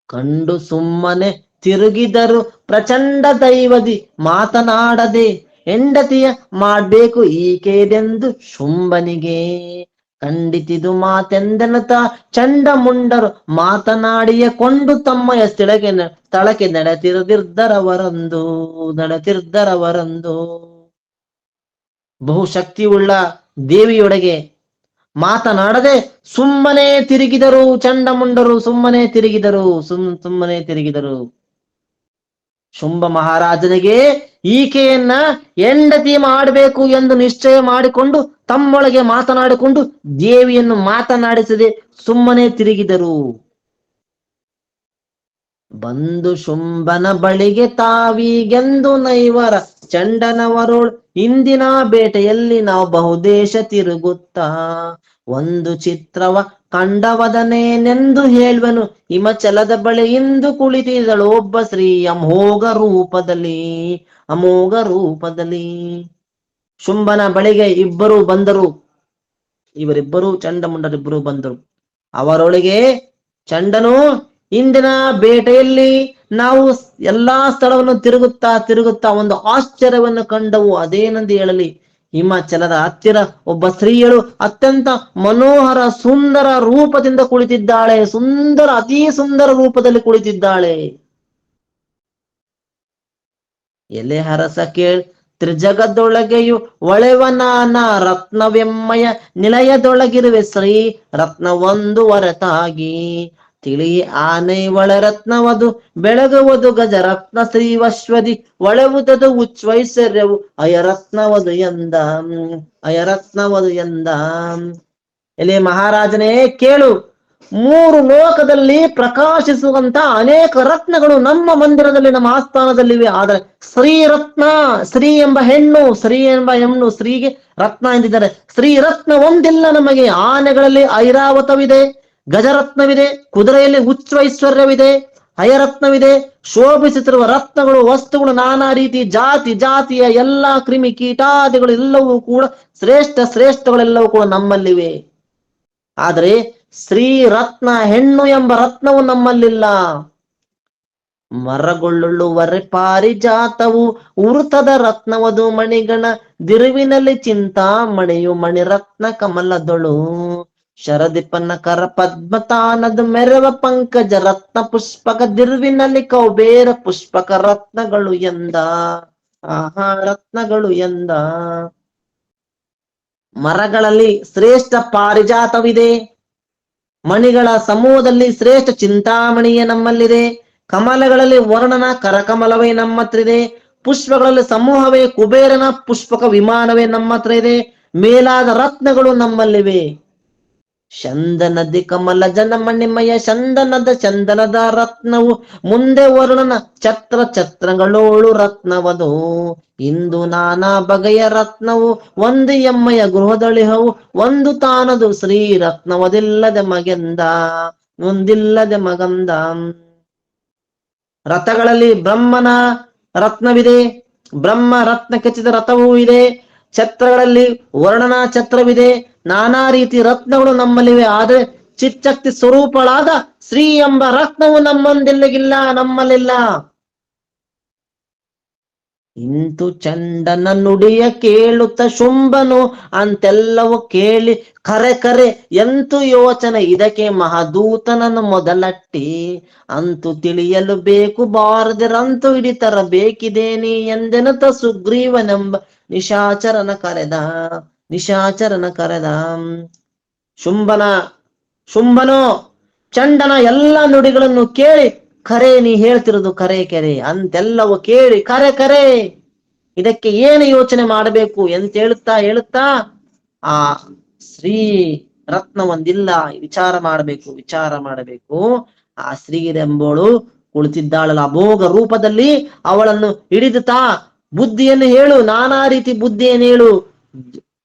ಕಂಡು ಸುಮ್ಮನೆ ತಿರುಗಿದರು ಪ್ರಚಂಡ ದೈವದಿ ಮಾತನಾಡದೆ ಹೆಂಡತಿಯ ಮಾಡ್ಬೇಕು ಈಕೆದೆಂದು ಶುಂಭನಿಗೆ ಖಂಡಿತಿದು ಮಾತೆಂದೆನುತ ಚಂಡಮುಂಡರು ಮಾತನಾಡಿಯ ಕೊಂಡು ತಮ್ಮಯ ಸ್ಥಳಕ್ಕೆ ನಡೆತಿರ್ದರವರಂದು ಬಹುಶಕ್ತಿಯುಳ್ಳ ದೇವಿಯೊಳಗೆ ಮಾತನಾಡದೆ ಸುಮ್ಮನೆ ತಿರುಗಿದರು ಚಂಡಮುಂಡರು. ಸುಮ್ಮನೆ ತಿರುಗಿದರು. ಶುಂಭ ಮಹಾರಾಜನಿಗೆ ಈಕೆಯನ್ನ ಹೆಂಡತಿ ಮಾಡಬೇಕು ಎಂದು ನಿಶ್ಚಯ ಮಾಡಿಕೊಂಡು ತಮ್ಮೊಳಗೆ ಮಾತನಾಡಿಕೊಂಡು ದೇವಿಯನ್ನು ಮಾತನಾಡಿಸದೆ ಸುಮ್ಮನೆ ತಿರುಗಿದರು. ಬಂದು ಶುಂಭನ ಬಳಿಗೆ ತಾವೀಗೆಂದು ನೈವರ ಚಂಡನವರೋಳು ಇಂದಿನ ಬೇಟೆಯಲ್ಲಿ ನಾವು ಬಹುದೇಶ ತಿರುಗುತ್ತಾ ಒಂದು ಚಿತ್ರವ ಕಂಡವದನೇನೆಂದು ಹೇಳ್ವನು ಹಿಮಚಲದ ಬಳಿ ಇಂದು ಕುಳಿತಿದಳು ಒಬ್ಬ ಸ್ತ್ರೀ ಅಮೋಘ ರೂಪದಲ್ಲಿ. ಶುಂಭನ ಬಳಿಗೆ ಇಬ್ಬರು ಬಂದರು. ಇವರಿಬ್ಬರು ಚಂಡಮುಂಡರಿಬ್ಬರು ಬಂದರು. ಅವರೊಳಗೆ ಚಂಡನು ಇಂದಿನ ಬೇಟೆಯಲ್ಲಿ ನಾವು ಎಲ್ಲಾ ಸ್ಥಳವನ್ನು ತಿರುಗುತ್ತಾ ಒಂದು ಆಶ್ಚರ್ಯವನ್ನು ಕಂಡವು. ಅದೇನೆಂದು ಹೇಳಲಿ, ಹಿಮಾಚಲದ ಹತ್ತಿರ ಒಬ್ಬ ಸ್ತ್ರೀಯಳು ಅತ್ಯಂತ ಮನೋಹರ ಸುಂದರ ರೂಪದಿಂದ ಕುಳಿತಿದ್ದಾಳೆ. ಅತಿ ಸುಂದರ ರೂಪದಲ್ಲಿ ಕುಳಿತಿದ್ದಾಳೆ. ಎಲೆ ಹರಸ ಕೇಳ್ ತ್ರಿಜಗದೊಳಗೆಯು ಒಳೆವನಾನ ರತ್ನವೆಮ್ಮಯ ನಿಲಯದೊಳಗಿರುವೆ ಶ್ರೀ ರತ್ನ ಒಂದು ಹೊರತಾಗಿ ತಿಳಿ ಆನೆ ಒಳ ರತ್ನವದು ಬೆಳಗುವುದು ಗಜ ರತ್ನ ಶ್ರೀವಶ್ವದಿ ಒಳೆವುದದು ಉಚ್ವೈಶ್ವರ್ಯವು ಅಯರತ್ನವದು ಎಂದ. ಎಲೆ ಮಹಾರಾಜನೇ ಕೇಳು, 3 ಲೋಕದಲ್ಲಿ ಪ್ರಕಾಶಿಸುವಂತ ಅನೇಕ ರತ್ನಗಳು ನಮ್ಮ ಮಂದಿರದಲ್ಲಿ ನಮ್ಮ ಆಸ್ಥಾನದಲ್ಲಿವೆ. ಆದರೆ ಶ್ರೀ ಎಂಬ ಹೆಣ್ಣು ಸ್ತ್ರೀಗೆ ರತ್ನ ಎಂದಿದ್ದಾರೆ. ಶ್ರೀ ರತ್ನ ಒಂದಿಲ್ಲ ನಮಗೆ. ಆನೆಗಳಲ್ಲಿ ಐರಾವತವಿದೆ, ಗಜರತ್ನವಿದೆ, ಕುದುರೆಯಲ್ಲಿ ಉಚ್ವೈಶ್ವರ್ಯವಿದೆ, ಅಯರತ್ನವಿದೆ. ಶೋಭಿಸುತ್ತಿರುವ ರತ್ನಗಳು, ವಸ್ತುಗಳು, ನಾನಾ ರೀತಿ ಜಾತಿಯ ಎಲ್ಲಾ ಕ್ರಿಮಿ ಕೀಟಾದಿಗಳು ಎಲ್ಲವೂ ಕೂಡ ಶ್ರೇಷ್ಠಗಳೆಲ್ಲವೂ ಕೂಡ ನಮ್ಮಲ್ಲಿವೆ. ಆದರೆ ಶ್ರೀ ರತ್ನ ಹೆಣ್ಣು ಎಂಬ ರತ್ನವು ನಮ್ಮಲ್ಲಿಲ್ಲ. ಮರಗೊಳ್ಳುವರೆ ಪಾರಿಜಾತವು ಉರುತದ ರತ್ನವದು ಮಣಿಗಣ ದಿರುವಿನಲ್ಲಿ ಚಿಂತಾಮಣಿಯು ಮಣಿರತ್ನ ಕಮಲದೊಳು ಶರದಿಪನ್ನ ಕರ ಪದ್ಮತಾನದ ಮೆರವ ಪಂಕಜ ರತ್ನ ಪುಷ್ಪಕ ದಿರುವಿನಲ್ಲಿ ಕೌಬೇರ ಪುಷ್ಪಕ ರತ್ನಗಳು ಎಂದ. ರತ್ನಗಳು ಎಂದ. ಮರಗಳಲ್ಲಿ ಶ್ರೇಷ್ಠ ಪಾರಿಜಾತವಿದೆ. ಮಣಿಗಳ ಸಮೂಹದಲ್ಲಿ ಶ್ರೇಷ್ಠ ಚಿಂತಾಮಣಿಯೇ ನಮ್ಮಲ್ಲಿದೆ. ಕಮಲಗಳಲ್ಲಿ ವರ್ಣನ ಕರಕಮಲವೇ ನಮ್ಮ ಹತ್ರ ಇದೆ. ಪುಷ್ಪಗಳಲ್ಲಿ ಸಮೂಹವೇ ಕುಬೇರನ ಪುಷ್ಪಕ ವಿಮಾನವೇ ನಮ್ಮ ಹತ್ರ ಇದೆ. ಮೇಲಾದ ರತ್ನಗಳು ನಮ್ಮಲ್ಲಿವೆ. ಚಂದನದಿ ಕಮಲ ಜನಮಣಿಮಯ ಚಂದನದ ರತ್ನವು ಮುಂದೆ ವರ್ಣನ ಛತ್ರಗಳೋಳು ರತ್ನವದು ಇಂದು ನಾನಾ ಬಗೆಯ ರತ್ನವು ಒಂದು ಎಮ್ಮಯ ಗೃಹದಳಿಹವು ಒಂದು ತಾನದು ಶ್ರೀ ರತ್ನವದಿಲ್ಲದೆ ಮಗಂದ. ರಥಗಳಲ್ಲಿ ಬ್ರಹ್ಮನ ರತ್ನವಿದೆ. ಬ್ರಹ್ಮ ರತ್ನ ಖಚಿತ ರಥವೂ ಇದೆ. ಛತ್ರಗಳಲ್ಲಿ ವರ್ಣನಾ ಛತ್ರವಿದೆ. ನಾನಾ ರೀತಿ ರತ್ನಗಳು ನಮ್ಮಲ್ಲಿವೆ. ಆದ್ರೆ ಚಿಚ್ಚಕ್ತಿ ಸ್ವರೂಪಳಾದ ಶ್ರೀ ಎಂಬ ರತ್ನವು ನಮ್ಮಲ್ಲಿಲ್ಲ. ಇಂತು ಚಂಡನ ನುಡಿಯ ಕೇಳುತ್ತ ಶುಂಭನು ಅಂತೆಲ್ಲವೂ ಕೇಳಿ ಕರೆ ಎಂತು ಯೋಚನೆ ಇದಕ್ಕೆ ಮಹಾದೂತನನ್ನು ಮೊದಲಟ್ಟಿ ಅಂತೂ ತಿಳಿಯಲು ಬೇಕು ಬಾರದಿರಂತೂ ಹಿಡಿತರ ಬೇಕಿದೇನಿ ಎಂದೆನುತ ಸುಗ್ರೀವನೆಂಬ ನಿಶಾಚರನ ಕರೆದ. ಶುಂಭನೋ ಚಂಡನ ಎಲ್ಲ ನುಡಿಗಳನ್ನು ಕೇಳಿ, ಕರೆ ನೀ ಹೇಳ್ತಿರೋದು ಕರೆ ಕೆರೆ ಅಂತೆಲ್ಲವೂ ಕೇಳಿ ಕರೆ ಕರೆ, ಇದಕ್ಕೆ ಏನು ಯೋಚನೆ ಮಾಡಬೇಕು ಅಂತ ಹೇಳುತ್ತಾ ಹೇಳುತ್ತಾ ಆ ಶ್ರೀ ರತ್ನ ಒಂದಿಲ್ಲ, ವಿಚಾರ ಮಾಡಬೇಕು ವಿಚಾರ ಮಾಡಬೇಕು. ಆ ಶ್ರೀರೆಂಬೋಳು ಕುಳಿತಿದ್ದಾಳಲ್ಲ ಅಮೋಘ ರೂಪದಲ್ಲಿ, ಅವಳನ್ನು ಹಿಡಿದುತ್ತಾ ಬುದ್ಧಿಯನ್ನು ಹೇಳು, ನಾನಾ ರೀತಿ ಬುದ್ಧಿಯನ್ನು ಹೇಳು,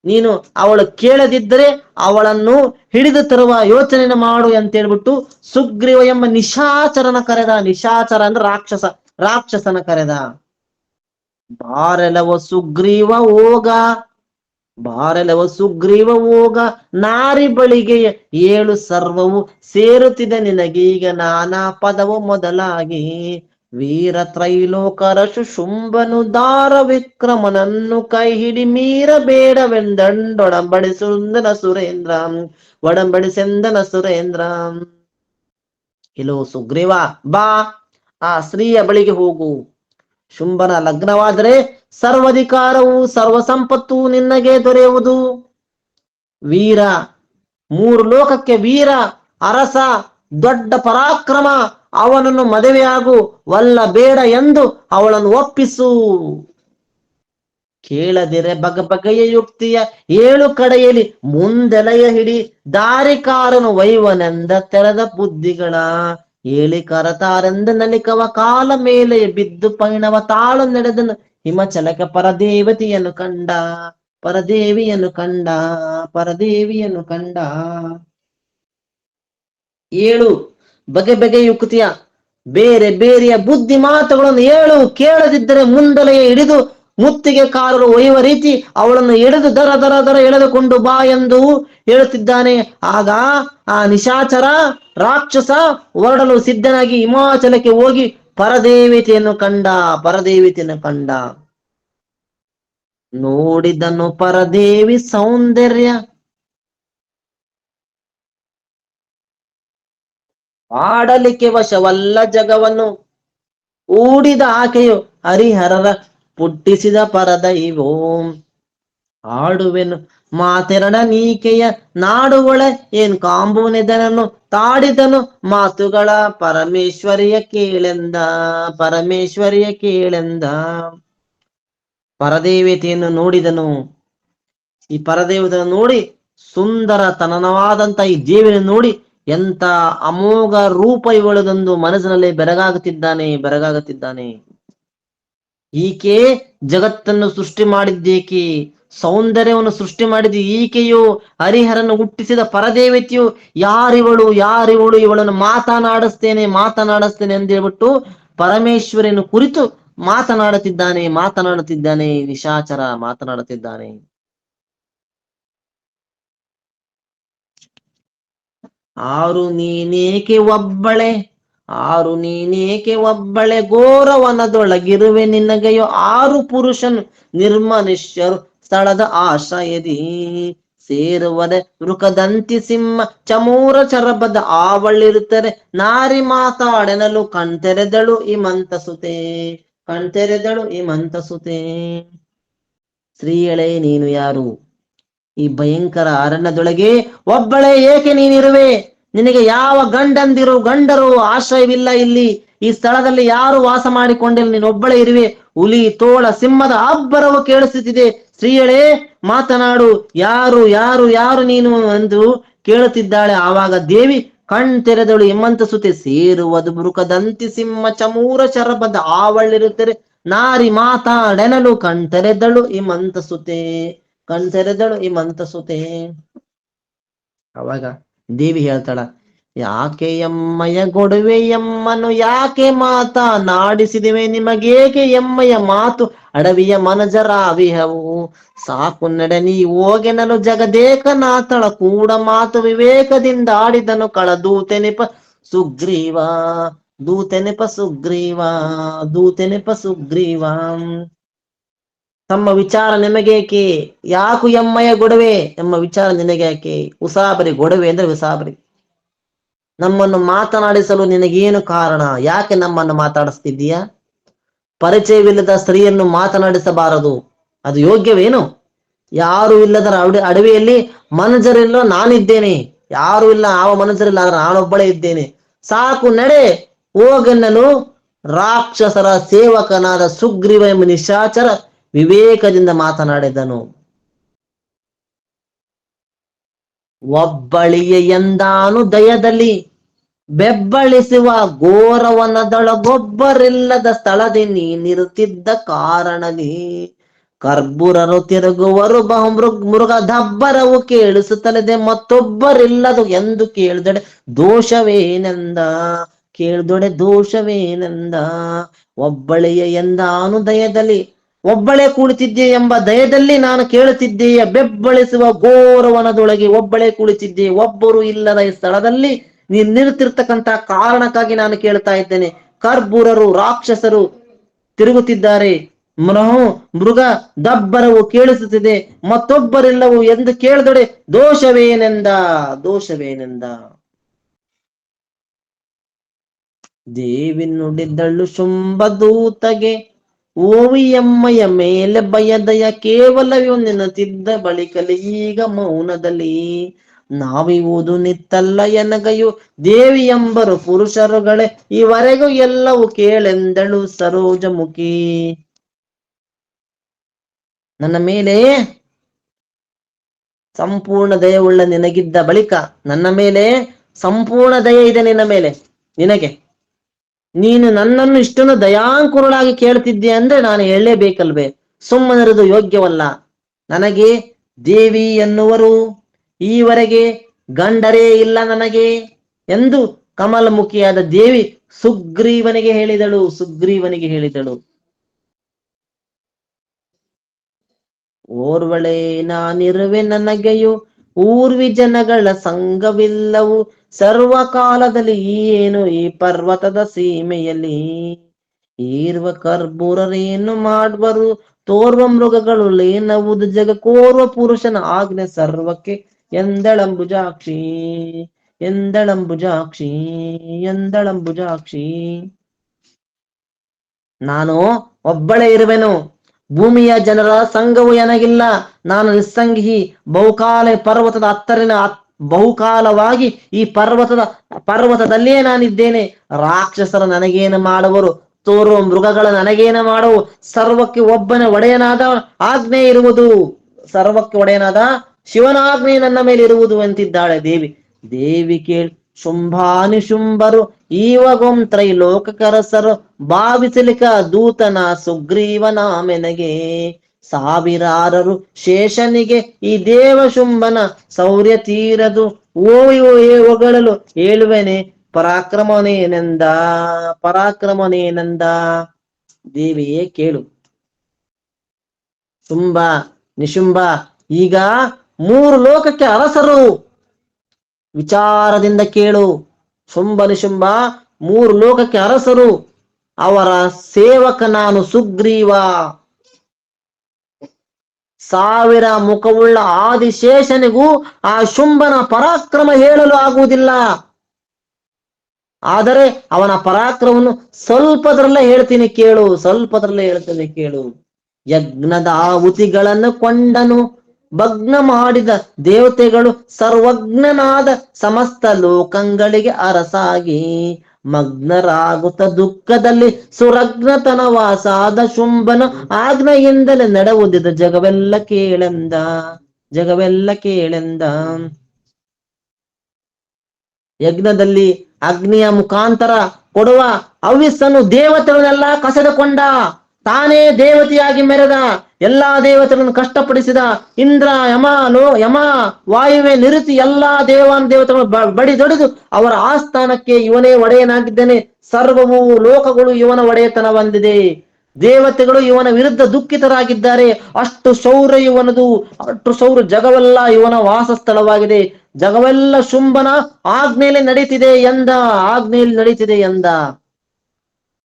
ನೀನು ಅವಳು ಕೇಳದಿದ್ದರೆ ಅವಳನ್ನು ಹಿಡಿದು ತರುವ ಯೋಚನೆ ಮಾಡು ಅಂತ ಹೇಳ್ಬಿಟ್ಟು ಸುಗ್ರೀವ ಎಂಬ ನಿಶಾಚರನ ಕರೆದ. ನಿಶಾಚರ ಅಂದ್ರೆ ರಾಕ್ಷಸ, ರಾಕ್ಷಸನ ಕರೆದ. ಬಾರೆಲವ ಸುಗ್ರೀವ ಹೋಗ, ಬಾರೆಲವ ಸುಗ್ರೀವ ಹೋಗ, ನಾರಿ ಬಳಿಗೆ ಏಳು ಸರ್ವವು ಸೇರುತ್ತಿದೆ ನಿನಗೀಗ ನಾನಾ ಪದವು ಮೊದಲಾಗಿ, ವೀರ ತ್ರೈಲೋಕರಶು ಶುಂಭನು ದಾರ ವಿಕ್ರಮನನ್ನು ಕೈ ಹಿಡಿ ಮೀರಬೇಡವೆಂದೊಡಂಬಡಿಸುಂದನ ಸುರೇಂದ್ರ, ಒಡಂಬಡಿಸೆಂದನ ಸುರೇಂದ್ರ. ಇಲೋ ಸುಗ್ರೀವ, ಬಾ ಆ ಸ್ತ್ರೀಯ ಬಳಿಗೆ ಹೋಗು. ಶುಂಭನ ಲಗ್ನವಾದರೆ ಸರ್ವಾಧಿಕಾರವು ಸರ್ವ ಸಂಪತ್ತು ನಿನ್ನಗೆ ದೊರೆಯುವುದು. ವೀರ, ಮೂರು ಲೋಕಕ್ಕೆ ವೀರ, ಅರಸ, ದೊಡ್ಡ ಪರಾಕ್ರಮ, ಅವನನ್ನು ಮದುವೆಯಾಗು, ವಲ್ಲ ಬೇಡ ಎಂದು ಅವಳನ್ನು ಒಪ್ಪಿಸು. ಕೇಳದಿರೆ ಬಗೆಯ ಯುಕ್ತಿಯ ಏಳು ಕಡೆಯಲ್ಲಿ ಮುಂದೆಲೆಯ ಹಿಡಿ, ದಾರಿಕಾರನು ವೈವನೆಂದ ತೆರೆದ ಬುದ್ಧಿಗಳ ಏಳಿ ಕರತಾರೆಂದ ನಲಿಕವ ಕಾಲ ಮೇಲೆ ಬಿದ್ದು ಪೈಣವ ತಾಳು ನಡೆದನು ಹಿಮಚಲಕ ಪರದೇವತೆಯನ್ನು ಕಂಡ, ಪರದೇವಿಯನ್ನು ಕಂಡ, ಪರದೇವಿಯನ್ನು ಕಂಡ. ಏಳು ಬಗೆ ಯುಕ್ತಿಯ ಬೇರೆ ಬೇರೆಯ ಬುದ್ಧಿ ಮಾತುಗಳನ್ನು ಏಳು, ಕೇಳದಿದ್ದರೆ ಮುಂದಲೆಯೇ ಹಿಡಿದು ಮುತ್ತಿಗೆ ಕಾರರು ಒಯ್ಯುವ ರೀತಿ ಅವಳನ್ನು ಎಳೆದು ದರ ದರ ದರ ಎಳೆದುಕೊಂಡು ಬಾ ಎಂದು ಹೇಳುತ್ತಿದ್ದಾನೆ. ಆಗ ಆ ನಿಶಾಚರ ರಾಕ್ಷಸ ಹೊರಡಲು ಸಿದ್ಧನಾಗಿ ಹಿಮಾಚಲಕ್ಕೆ ಹೋಗಿ ಪರದೇವತೆಯನ್ನು ಕಂಡ, ಪರದೇವತೆಯನ್ನು ಕಂಡ. ನೋಡಿದನು ಪರದೇವಿ ಸೌಂದರ್ಯ, ಆಡಲಿಕ್ಕೆ ವಶವಲ್ಲ ಜಗವನ್ನು, ಊಡಿದ ಆಕೆಯು ಹರಿಹರರ ಪುಟ್ಟಿಸಿದ ಪರದೈವೋಂ. ಆಡುವೆನು ಮಾತೆರಡ ನೀಕೆಯ ನಾಡುವಳೆ ಏನ್ ಕಾಂಬುನೆದನನ್ನು ತಾಡಿದನು ಮಾತುಗಳ ಪರಮೇಶ್ವರಿಯ ಕೇಳೆಂದ, ಪರಮೇಶ್ವರಿಯ ಕೇಳೆಂದ. ಪರದೇವತೆಯನ್ನು ನೋಡಿದನು. ಈ ಪರದೇವತೆಯನ್ನು ನೋಡಿ, ಸುಂದರ ತನನವಾದಂತ ಈ ದೇವಿಯನ್ನು ನೋಡಿ ಎಂತ ಅಮೋಘ ರೂಪ ಇವಳದೊಂದು ಮನಸ್ಸಿನಲ್ಲಿ ಬೆರಗಾಗುತ್ತಿದ್ದಾನೆ. ಈಕೆ ಜಗತ್ತನ್ನು ಸೃಷ್ಟಿ ಮಾಡಿದ್ದೇಕೆ, ಸೌಂದರ್ಯವನ್ನು ಸೃಷ್ಟಿ ಮಾಡಿದ ಈಕೆಯು, ಹರಿಹರನ್ನು ಹುಟ್ಟಿಸಿದ ಪರದೇವತೆಯು, ಯಾರಿವಳು ಇವಳನ್ನು ಮಾತನಾಡಿಸ್ತೇನೆ ಅಂತ ಹೇಳ್ಬಿಟ್ಟು ಪರಮೇಶ್ವರನ ಕುರಿತು ಮಾತನಾಡುತ್ತಿದ್ದಾನೆ ನಿಶಾಚರ ಮಾತನಾಡುತ್ತಿದ್ದಾನೆ. ಆರು ನೀನೇಕೆ ಒಬ್ಬಳೆ ಘೋರವನದೊಳಗಿರುವೆ ನಿನಗೆಯೋ ಆರು ಪುರುಷನು ನಿರ್ಮನುಷ್ಯರು ಸ್ಥಳದ ಆಶ್ರಯದಿ ಸೇರುವರೆ ವೃಕದಂತಿ ಸಿಂಹ ಚಮೂರ ಚರಬದ ಆವಳಿರುತ್ತಾರೆ ನಾರಿ ಮಾತಾಡೆನಲು ಕಣ್ತೆರೆದಳು ಹಿಮಂತ ಸುತೆ. ಸ್ತ್ರೀಯಳೇ ನೀನು ಯಾರು? ಈ ಭಯಂಕರ ಅರಣ್ಯದೊಳಗೆ ಒಬ್ಬಳೇ ಏಕೆ ನೀನಿರುವೆ? ನಿನಗೆ ಯಾವ ಗಂಡರು ಆಶ್ರಯವಿಲ್ಲ. ಇಲ್ಲಿ ಈ ಸ್ಥಳದಲ್ಲಿ ಯಾರು ವಾಸ ಮಾಡಿಕೊಂಡಿಲ್ಲ, ನೀನೊಬ್ಬಳೇ ಇರುವೆ. ಹುಲಿ ತೋಳ ಸಿಂಹದ ಅಬ್ಬರವು ಕೇಳಿಸುತ್ತಿದೆ. ಸ್ತ್ರೀಯಳೇ ಮಾತನಾಡು, ಯಾರು ನೀನು ಎಂದು ಕೇಳುತ್ತಿದ್ದಾಳೆ. ಆವಾಗ ದೇವಿ ಕಣ್ತೆರೆದಳು ಹಿಮಂತ ಸುತೆ. ಸೇರುವುದು ಬೃಕದಂತಿ ಸಿಂಹ ಚಮೂರ ಶರಬದ ಆವಳಿರುತ್ತಾರೆ ನಾರಿ ಮಾತಾಡೆನಲು ಕಣ್ತೆರೆದಳು ಹಿಮಂತ ಸುತೆ. ಅವಾಗ ದೇವಿ ಹೇಳ್ತಾಳ, ಯಾಕೆ ಎಮ್ಮಯ ಗೊಡುವೆ ಎಮ್ಮನು ಯಾಕೆ ಮಾತನಾಡಿಸಿದಿವೆ, ನಿಮಗೇಕೆ ಎಮ್ಮಯ ಮಾತು ಅಡವಿಯ ಮನಜರಾವಿಹವು. ಸಾಕು ನಡೆ ನೀ ಹೋಗೆನಲು ಜಗದೇಕನಾಥಳ ಕೂಡ ಮಾತು ವಿವೇಕದಿಂದ ಆಡಿದನು ಕಳ ದೂತೆನೆಪ ಸುಗ್ರೀವ. ತಮ್ಮ ವಿಚಾರ ನಿಮಗೇಕೆ, ಯಾಕು ಎಮ್ಮಯ ಗೊಡವೆ ಎಂಬ ವಿಚಾರ ನಿನಗೆ ಯಾಕೆ? ಉಸಾಬರಿ, ಗೊಡವೆ ಅಂದ್ರೆ ಉಸಾಬರಿ. ನಮ್ಮನ್ನು ಮಾತನಾಡಿಸಲು ನಿನಗೇನು ಕಾರಣ? ಯಾಕೆ ನಮ್ಮನ್ನು ಮಾತಾಡಿಸ್ತಿದ್ದೀಯಾ? ಪರಿಚಯವಿಲ್ಲದ ಸ್ತ್ರೀಯನ್ನು ಮಾತನಾಡಿಸಬಾರದು, ಅದು ಯೋಗ್ಯವೇನು? ಯಾರು ಇಲ್ಲದರ ಅಡವಿಯಲ್ಲಿ ಮನಜರಿಲ್ಲೋ ನಾನಿದ್ದೇನೆ. ಯಾರು ಇಲ್ಲ, ಆವ ಮನುಷ್ಯರಿಲ್ಲ, ಆದ್ರೆ ನಾನೊಬ್ಬಳೇ ಇದ್ದೇನೆ, ಸಾಕು ನಡೆ ಹೋಗೆನ್ನಲು ರಾಕ್ಷಸರ ಸೇವಕನಾದ ಸುಗ್ರೀವ ಎಂಬ ನಿಶಾಚರ ವಿವೇಕದಿಂದ ಮಾತನಾಡಿದನು. ಒಬ್ಬಳಿಯ ಎಂದಾನು ದಯದಲ್ಲಿ ಬೆಬ್ಬಳಿಸುವ ಘೋರವನದೊಳಗೊಬ್ಬರಿಲ್ಲದ ಸ್ಥಳದಿ ನೀನಿರುತ್ತಿದ್ದ ಕಾರಣದಿ ಕರ್ಬುರರು ತಿರುಗುವರು ಮೃಗ ದಬ್ಬರವು ಕೇಳಿಸುತ್ತಲಿದೆ ಮತ್ತೊಬ್ಬರಿಲ್ಲದು ಎಂದು ಕೇಳಿದೊಡೆ ದೋಷವೇನೆಂದ, ಕೇಳಿದೊಡೆ ದೋಷವೇನೆಂದ. ಒಬ್ಬಳೆಯ ಎಂದಾನು ದಯದಲ್ಲಿ, ಒಬ್ಬಳೇ ಕುಳಿತಿದ್ದೆ ಎಂಬ ದಯದಲ್ಲಿ ನಾನು ಕೇಳುತ್ತಿದ್ದೀಯ. ಬೆಬ್ಬಳಿಸುವ ಘೋರವನದೊಳಗೆ ಒಬ್ಬಳೇ ಕುಳಿತಿದ್ದೆ, ಒಬ್ಬರು ಇಲ್ಲದ ಈ ಸ್ಥಳದಲ್ಲಿ ನೀನ್ ನಿಂತಿರ್ತಕ್ಕಂತ ಕಾರಣಕ್ಕಾಗಿ ನಾನು ಕೇಳ್ತಾ ಇದ್ದೇನೆ. ಕರ್ಬುರರು ರಾಕ್ಷಸರು ತಿರುಗುತ್ತಿದ್ದಾರೆ, ಮೃಗ ದಬ್ಬರವು ಕೇಳಿಸುತ್ತಿದೆ, ಮತ್ತೊಬ್ಬರಿಲ್ಲವು ಎಂದು ಕೇಳಿದೊಡೆ ದೋಷವೇನೆಂದ, ದೋಷವೇನೆಂದ. ದೇವಿ ನುಡಿದಳು ಶುಂಭದೂತಗೆ, ಓವಿಯಮ್ಮಯ ಮೇಲೆ ಭಯದಯ ಕೇವಲವೂ ನೆನೆತಿದ್ದ ಬಳಿಕಲಿ ಈಗ ಮೌನದಲ್ಲಿ ನಾವಿವುದು ನಿತ್ತಲ್ಲ ಎನಗಯು ದೇವಿ ಎಂಬರು ಪುರುಷರುಗಳೇ ಇವರೆಗೂ ಎಲ್ಲವೂ ಕೇಳೆಂದಳು ಸರೋಜಮುಖಿ. ನನ್ನ ಮೇಲೆ ಸಂಪೂರ್ಣ ದಯವುಳ್ಳ ನಿನಗಿದ್ದ ಬಳಿಕ, ನನ್ನ ಮೇಲೆ ಸಂಪೂರ್ಣ ದಯ ಇದೆ ನಿನ್ನ ಮೇಲೆ, ನಿನಗೆ ನೀನು ನನ್ನನ್ನು ಇಷ್ಟೊಂದು ದಯಾಂಕುರಳಾಗಿ ಕೇಳ್ತಿದ್ದೆ ಅಂದ್ರೆ ನಾನು ಹೇಳಲೇಬೇಕಲ್ವೇ, ಸುಮ್ಮನಿರುವುದು ಯೋಗ್ಯವಲ್ಲ. ನನಗೆ ದೇವಿ ಎನ್ನುವರು ಈವರೆಗೆ ಗಂಡರೇ ಇಲ್ಲ ನನಗೆ ಎಂದು ಕಮಲಮುಖಿಯಾದ ದೇವಿ ಸುಗ್ರೀವನಿಗೆ ಹೇಳಿದಳು, ಸುಗ್ರೀವನಿಗೆ ಹೇಳಿದಳು. ಓರ್ವಳೆ ನಾನಿರುವೆ ನನಗೆಯು ಊರ್ವಿ ಜನಗಳ ಸಂಘವಿಲ್ಲವು ಸರ್ವಕಾಲದಲ್ಲಿ ಏನು ಈ ಪರ್ವತದ ಸೀಮೆಯಲ್ಲಿ ಈರ್ವ ಕರ್ಬೂರರೇನು ಮಾಡುವರು ತೋರ್ವ ಮೃಗಗಳು ಲೇನವುದು ಜಗ ಕೋರ್ವ ಪುರುಷನ ಆಜ್ಞೆ ಸರ್ವಕ್ಕೆ ಎಂದಳಂಬುಜಾಕ್ಷಿ, ಎಂದಳಂಬುಜಾಕ್ಷಿ, ಎಂದಳಂಬುಜಾಕ್ಷಿ. ನಾನು ಒಬ್ಬಳೇ ಇರುವೆನು, ಭೂಮಿಯ ಜನರ ಸಂಘವು ನನಗಿಲ್ಲ, ನಾನು ನಿಸ್ಸಂಗಿ. ಪರ್ವತದ ಹತ್ತರಿನ ಬಹುಕಾಲವಾಗಿ ಈ ಪರ್ವತದಲ್ಲಿಯೇ ನಾನಿದ್ದೇನೆ. ರಾಕ್ಷಸರು ನನಗೇನು ಮಾಡುವರು, ತೋರುವ ಮೃಗಗಳ ನನಗೇನು ಮಾಡುವು, ಸರ್ವಕ್ಕೆ ಒಬ್ಬನ ಒಡೆಯನಾದ ಆಜ್ಞೆ ಇರುವುದು, ಸರ್ವಕ್ಕೆ ಒಡೆಯನಾದ ಶಿವನ ಆಜ್ಞೆ ನನ್ನ ಮೇಲೆ ಇರುವುದು ಅಂತಿದ್ದಾಳೆ ದೇವಿ. ದೇವಿ ಕೇಳಿ ಶುಂಭಾನಿಶುಂಭರು ಈವಗೊಂ ತ್ರೈಲೋಕಕರಸರು ಭಾವಿಸಲಿಕ ದೂತನ ಸುಗ್ರೀವನ ಮೆನಗೆ ಸಾವಿರಾರರು ಶೇಷನಿಗೆ ಈ ದೇವ ಶುಂಭನ ಶೌರ್ಯ ತೀರದು ಹೊಗಳಲು ಹೇಳುವೆನೆ ಪರಾಕ್ರಮನೇನೆಂದ, ಪರಾಕ್ರಮನೇನೆಂದ. ದೇವಿಯೇ ಕೇಳು, ಶುಂಭ ನಿಶುಂಭ ಈಗ 3 ಲೋಕಕ್ಕೆ ಅರಸರು, ವಿಚಾರದಿಂದ ಕೇಳು. ಶುಂಭ ನಿಶುಂಭ 3 ಲೋಕಕ್ಕೆ ಅರಸರು, ಅವರ ಸೇವಕ ನಾನು ಸುಗ್ರೀವ. 1000 ಮುಖವುಳ್ಳ ಆದಿಶೇಷನಿಗೂ ಆ ಶುಂಭನ ಪರಾಕ್ರಮ ಹೇಳಲು ಆಗುವುದಿಲ್ಲ. ಆದರೆ ಅವನ ಪರಾಕ್ರಮವನ್ನು ಸ್ವಲ್ಪದ್ರಲ್ಲೇ ಹೇಳ್ತೀನಿ ಕೇಳು, ಸ್ವಲ್ಪದ್ರಲ್ಲೇ ಹೇಳ್ತೇನೆ ಕೇಳು. ಯಜ್ಞದ ಆಹುತಿಗಳನ್ನು ಕೊಂಡನು ಭಗ್ನ ಮಾಡಿದ ದೇವತೆಗಳು ಸರ್ವಜ್ಞನಾದ ಸಮಸ್ತ ಲೋಕಗಳಿಗೆ ಅರಸಾಗಿ ಮಗ್ನರಾಗುತ್ತ ದುಃಖದಲ್ಲಿ ಸುರಗ್ನತನ ವಾಸಾದ ಶುಂಭನ ಆಜ್ಞೆಯಿಂದಲೇ ನಡೆವುದಿದ ಜಗವೆಲ್ಲ ಕೇಳೆಂದ, ಜಗವೆಲ್ಲ ಕೇಳೆಂದ. ಯಜ್ಞದಲ್ಲಿ ಅಗ್ನಿಯ ಮುಖಾಂತರ ಕೊಡುವ ಹವ್ಯಸ್ಸನ್ನು ದೇವತೆಗಳನ್ನೆಲ್ಲ ಕಸೆದುಕೊಂಡ, ತಾನೇ ದೇವತೆಯಾಗಿ ಮೆರೆದ, ಎಲ್ಲಾ ದೇವತೆಗಳನ್ನು ಕಷ್ಟಪಡಿಸಿದ. ಇಂದ್ರ, ಯಮ, ವಾಯುವೆ, ನಿರುತಿ ಎಲ್ಲಾ ದೇವತೆಗಳು ಬಡಿದೊಡೆದು ಅವರ ಆಸ್ಥಾನಕ್ಕೆ ಇವನೇ ಒಡೆಯನಾಗಿದ್ದಾನೆ. ಸರ್ವವು ಲೋಕಗಳು ಇವನ ಒಡೆಯತನ ಬಂದಿದೆ. ದೇವತೆಗಳು ಇವನ ವಿರುದ್ಧ ದುಃಖಿತರಾಗಿದ್ದಾರೆ. ಅಷ್ಟು ಶೌರ್ಯ ಇವನದು, ಅಷ್ಟು ಶೌರ್ಯ, ಜಗವೆಲ್ಲ ಇವನ ವಾಸಸ್ಥಳವಾಗಿದೆ. ಜಗವೆಲ್ಲ ಶುಂಭನ ಆಜ್ಞೆಯಲ್ಲಿ ನಡೀತಿದೆ ಎಂದ, ಆಜ್ಞೆಯಲ್ಲಿ ನಡೀತಿದೆ ಎಂದ.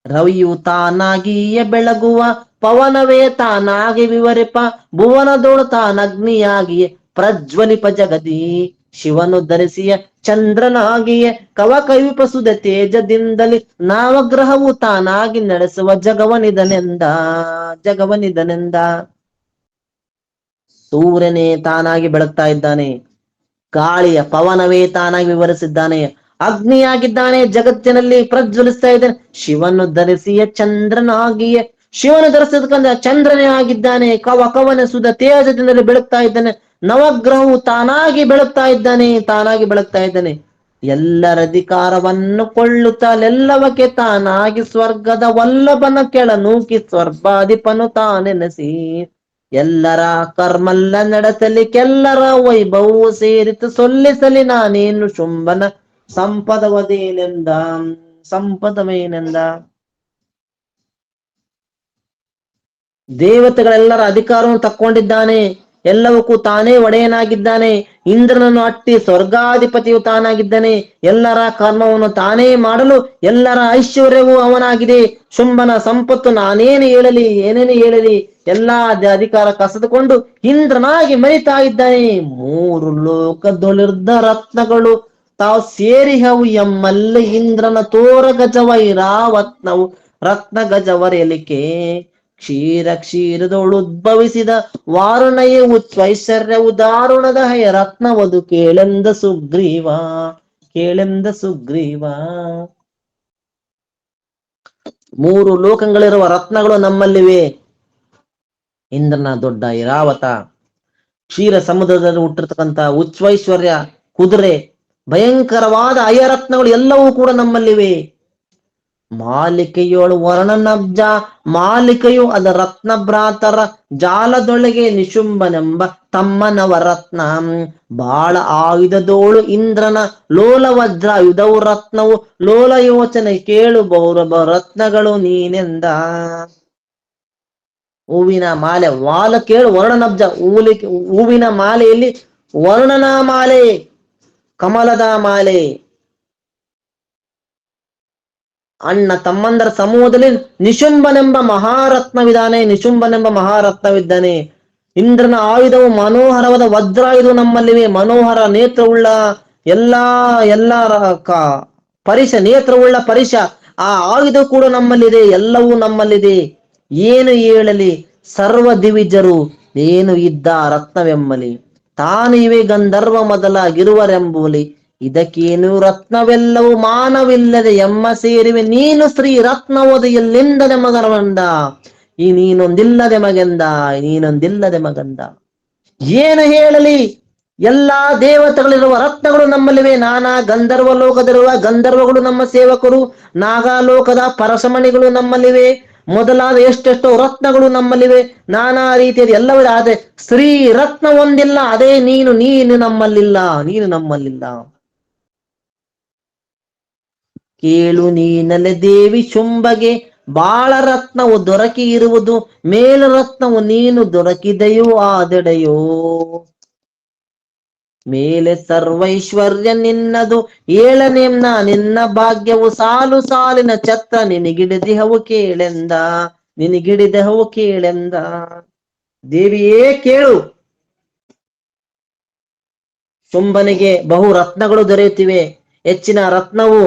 ರವಿಯು ತಾನಾಗಿಯೇ ಬೆಳಗುವ, ಪವನವೇ ತಾನಾಗಿ ವಿವರಿಪ, ಭುವನದೋಳು ತಾನಗ್ನಿಯಾಗಿಯೇ ಪ್ರಜ್ವಲಿಪ ಜಗದಿ. ಶಿವನು ಧರಿಸಿಯ ಚಂದ್ರನಾಗಿಯೇ ಕವಿಪಸುದ ತೇಜದಿಂದಲೇ ನವಗ್ರಹವು ತಾನಾಗಿ ನಡೆಸುವ ಜಗವನಿದನೆಂದ, ಜಗವನಿದನೆಂದ. ಸೂರ್ಯನೇ ತಾನಾಗಿ ಬೆಳಗ್ತಾ ಇದ್ದಾನೆ, ಗಾಳಿಯ ಪವನವೇ ತಾನಾಗಿ ವಿವರಿಸಿದ್ದಾನೆ. ಅಗ್ನಿಯಾಗಿದ್ದಾನೆ, ಜಗತ್ತಿನಲ್ಲಿ ಪ್ರಜ್ವಲಿಸ್ತಾ ಇದ್ದಾನೆ. ಶಿವನು ಧರಿಸಿಯ ಚಂದ್ರನಾಗಿಯೇ, ಶಿವನು ಧರಿಸಿದಕ್ಕಂದ್ರೆ ಚಂದ್ರನೇ ಆಗಿದ್ದಾನೆ. ಕವನ ಸುದ ತೇಜದಿಂದಲೇ ಬೆಳಗ್ತಾ ಇದ್ದಾನೆ. ನವಗ್ರಹವು ತಾನಾಗಿ ಬೆಳಗ್ತಾ ಇದ್ದಾನೆ, ತಾನಾಗಿ ಬೆಳಗ್ತಾ ಇದ್ದಾನೆ. ಎಲ್ಲರ ಅಧಿಕಾರವನ್ನು ಕೊಳ್ಳುತ್ತಲೆಲ್ಲವಕ್ಕೆ ತಾನಾಗಿ ಸ್ವರ್ಗದ ವಲ್ಲಭನ ಕೆಳ ನೂಕಿ ಸ್ವರ್ಗಾಧಿಪನು ತಾನೆನಸಿ, ಎಲ್ಲರ ಕರ್ಮಲ್ಲ ನಡೆಸಲಿಕ್ಕೆಲ್ಲರ ವೈಭವವು ಸೇರಿತು ಸೊಲ್ಲಿಸಲಿ ನಾನೇನು ಶುಂಭನ ಸಂಪದವದೇನೆಂದ, ಸಂಪದವೇನೆಂದ. ದೇವತೆಗಳೆಲ್ಲರ ಅಧಿಕಾರವನ್ನು ತಕ್ಕೊಂಡಿದ್ದಾನೆ, ಎಲ್ಲವಕ್ಕೂ ತಾನೇ ಒಡೆಯನಾಗಿದ್ದಾನೆ. ಇಂದ್ರನನ್ನು ಅಟ್ಟಿ ಸ್ವರ್ಗಾಧಿಪತಿಯು ತಾನಾಗಿದ್ದಾನೆ. ಎಲ್ಲರ ಕರ್ಮವನ್ನು ತಾನೇ ಮಾಡಲು ಎಲ್ಲರ ಐಶ್ವರ್ಯವೂ ಅವನಾಗಿದೆ. ಶುಂಭನ ಸಂಪತ್ತು ನಾನೇನು ಹೇಳಲಿ, ಏನೇನು ಹೇಳಲಿ, ಎಲ್ಲಾ ಅಧಿಕಾರ ಕಸಿದುಕೊಂಡು ಇಂದ್ರನಾಗಿ ಮರಿತಾ ಇದ್ದಾನೆ. ಮೂರು ಲೋಕದೊಳಿರ್ದ ರತ್ನಗಳು ತಾವು ಸೇರಿಹವು ಎಮ್ಮಲ್ಲಿ ಇಂದ್ರನ ತೋರ ಗಜವೈರಾವತ್ನವು ರತ್ನ ಗಜವರೆಯಲಿಕೆ. ಕ್ಷೀರದೊಳು ಉದ್ಭವಿಸಿದ ವಾರುಣಯೇ ಉಚ್ಚೈಶ್ವರ್ಯವು ದಾರುಣದ ಹಯ ರತ್ನವದು ಕೇಳೆಂದ ಸುಗ್ರೀವ, ಕೇಳೆಂದ ಸುಗ್ರೀವ. ಮೂರು ಲೋಕಗಳಿರುವ ರತ್ನಗಳು ನಮ್ಮಲ್ಲಿವೆ. ಇಂದ್ರನ ದೊಡ್ಡ ಐರಾವತ, ಕ್ಷೀರ ಸಮುದ್ರದಲ್ಲಿ ಹುಟ್ಟಿರ್ತಕ್ಕಂಥ ಉಚ್ಚೈಶ್ವರ್ಯ, ಕುದುರೆ, ಭಯಂಕರವಾದ ಅಯರತ್ನಗಳು ಎಲ್ಲವೂ ಕೂಡ ನಮ್ಮಲ್ಲಿವೆ. ಮಾಲಿಕೆಯೋಳು ವರ್ಣನಬ್ಜ, ಮಾಲಿಕೆಯು ಅದ ರತ್ನ ಭ್ರಾತರ ಜಾಲದೊಳಗೆ ನಿಶುಂಭನೆಂಬ ತಮ್ಮನವರತ್ನ. ಬಾಳ ಆಯುಧದೋಳು ಇಂದ್ರನ ಲೋಲ ವಜ್ರಾಯುಧವು ರತ್ನವು ಲೋಲ ಯೋಚನೆ ಕೇಳು ಬೌರಭ ರತ್ನಗಳು ನೀನೆಂದ. ಹೂವಿನ ಮಾಲೆ ವಾಲ ಕೇಳು ವರ್ಣನಬ್ಜ, ಹೂವಿನ ಮಾಲೆಯಲ್ಲಿ ವರ್ಣನ ಮಾಲೆ, ಕಮಲದ ಮಾಲೆ. ಅಣ್ಣ ತಮ್ಮಂದರ ಸಮೂಹದಲ್ಲಿ ನಿಶುಂಭನೆಂಬ ಮಹಾರತ್ನವಿದ್ದಾನೆ, ನಿಶುಂಭನೆಂಬ ಮಹಾರತ್ನವಿದ್ದಾನೆ. ಇಂದ್ರನ ಆಯುಧವು ಮನೋಹರವಾದ ವಜ್ರಾಯುಧವು ನಮ್ಮಲ್ಲಿವೆ. ಮನೋಹರ ನೇತ್ರವುಳ್ಳ ಎಲ್ಲ ಪರಿಶ, ನೇತ್ರವುಳ್ಳ ಪರಿಶ, ಆ ಆಯುಧ ಕೂಡ ನಮ್ಮಲ್ಲಿದೆ, ಎಲ್ಲವೂ ನಮ್ಮಲ್ಲಿದೆ. ಏನು ಹೇಳಲಿ ಸರ್ವ ದಿವಿಜರು ಏನು ಇದ್ದ ರತ್ನವೆಂಬಲಿ, ತಾನು ಇವೆ ಗಂಧರ್ವ ಮೊದಲಾಗಿರುವರೆಂಬುಲಿ. ಇದಕ್ಕೇನು ರತ್ನವೆಲ್ಲವೂ ಮಾನವಿಲ್ಲದೆ ಎಮ್ಮ ಸೇರಿವೆ, ನೀನು ಶ್ರೀ ರತ್ನವದು ಎಲ್ಲಿಂದದೆ ಮಗನವಂದ. ಈ ನೀನೊಂದಿಲ್ಲದೆ ಮಗಂದ, ನೀನೊಂದಿಲ್ಲದೆ ಮಗಂದ. ಏನು ಹೇಳಲಿ, ಎಲ್ಲಾ ದೇವತೆಗಳಿರುವ ರತ್ನಗಳು ನಮ್ಮಲ್ಲಿವೆ. ನಾನಾ ಗಂಧರ್ವ ಲೋಕದಲ್ಲಿರುವ ಗಂಧರ್ವಗಳು ನಮ್ಮ ಸೇವಕರು, ನಾಗಾಲೋಕದ ಪರಶಮಣಿಗಳು ನಮ್ಮಲ್ಲಿವೆ, ಮೊದಲಾದ ಎಷ್ಟೆಷ್ಟೋ ರತ್ನಗಳು ನಮ್ಮಲ್ಲಿವೆ. ನಾನಾ ರೀತಿಯಾದ ಎಲ್ಲವೂ. ಆದ್ರೆ ಶ್ರೀ ರತ್ನ ಒಂದಿಲ್ಲ, ಅದೇ ನೀನು, ನೀನು ನಮ್ಮಲ್ಲಿಲ್ಲ, ನೀನು ನಮ್ಮಲ್ಲಿಲ್ಲ. ಕೇಳು ನೀನಲೆ ದೇವಿ ಶುಂಭಗೆ ಬಾಳ ರತ್ನವು ದೊರಕಿ ಇರುವುದು, ಮೇಲು ರತ್ನವು ನೀನು ದೊರಕಿದೆಯೋ ಆದೆಡೆಯೋ. ಮೇಲೆ ಸರ್ವೈಶ್ವರ್ಯ ನಿನ್ನದು ಏಳನೆಂನ ನಿನ್ನ ಭಾಗ್ಯವು ಸಾಲು ಸಾಲಿನ ಛತ್ರ ನಿನಗಿಡಿದಿಹವು ಕೇಳೆಂದ, ನಿನಗಿಡಿದೆಹವು ಕೇಳೆಂದ. ದೇವಿಯೇ ಕೇಳು, ಶುಂಭನಿಗೆ ಬಹು ರತ್ನಗಳು ದೊರೆಯುತ್ತಿವೆ, ಹೆಚ್ಚಿನ ರತ್ನವು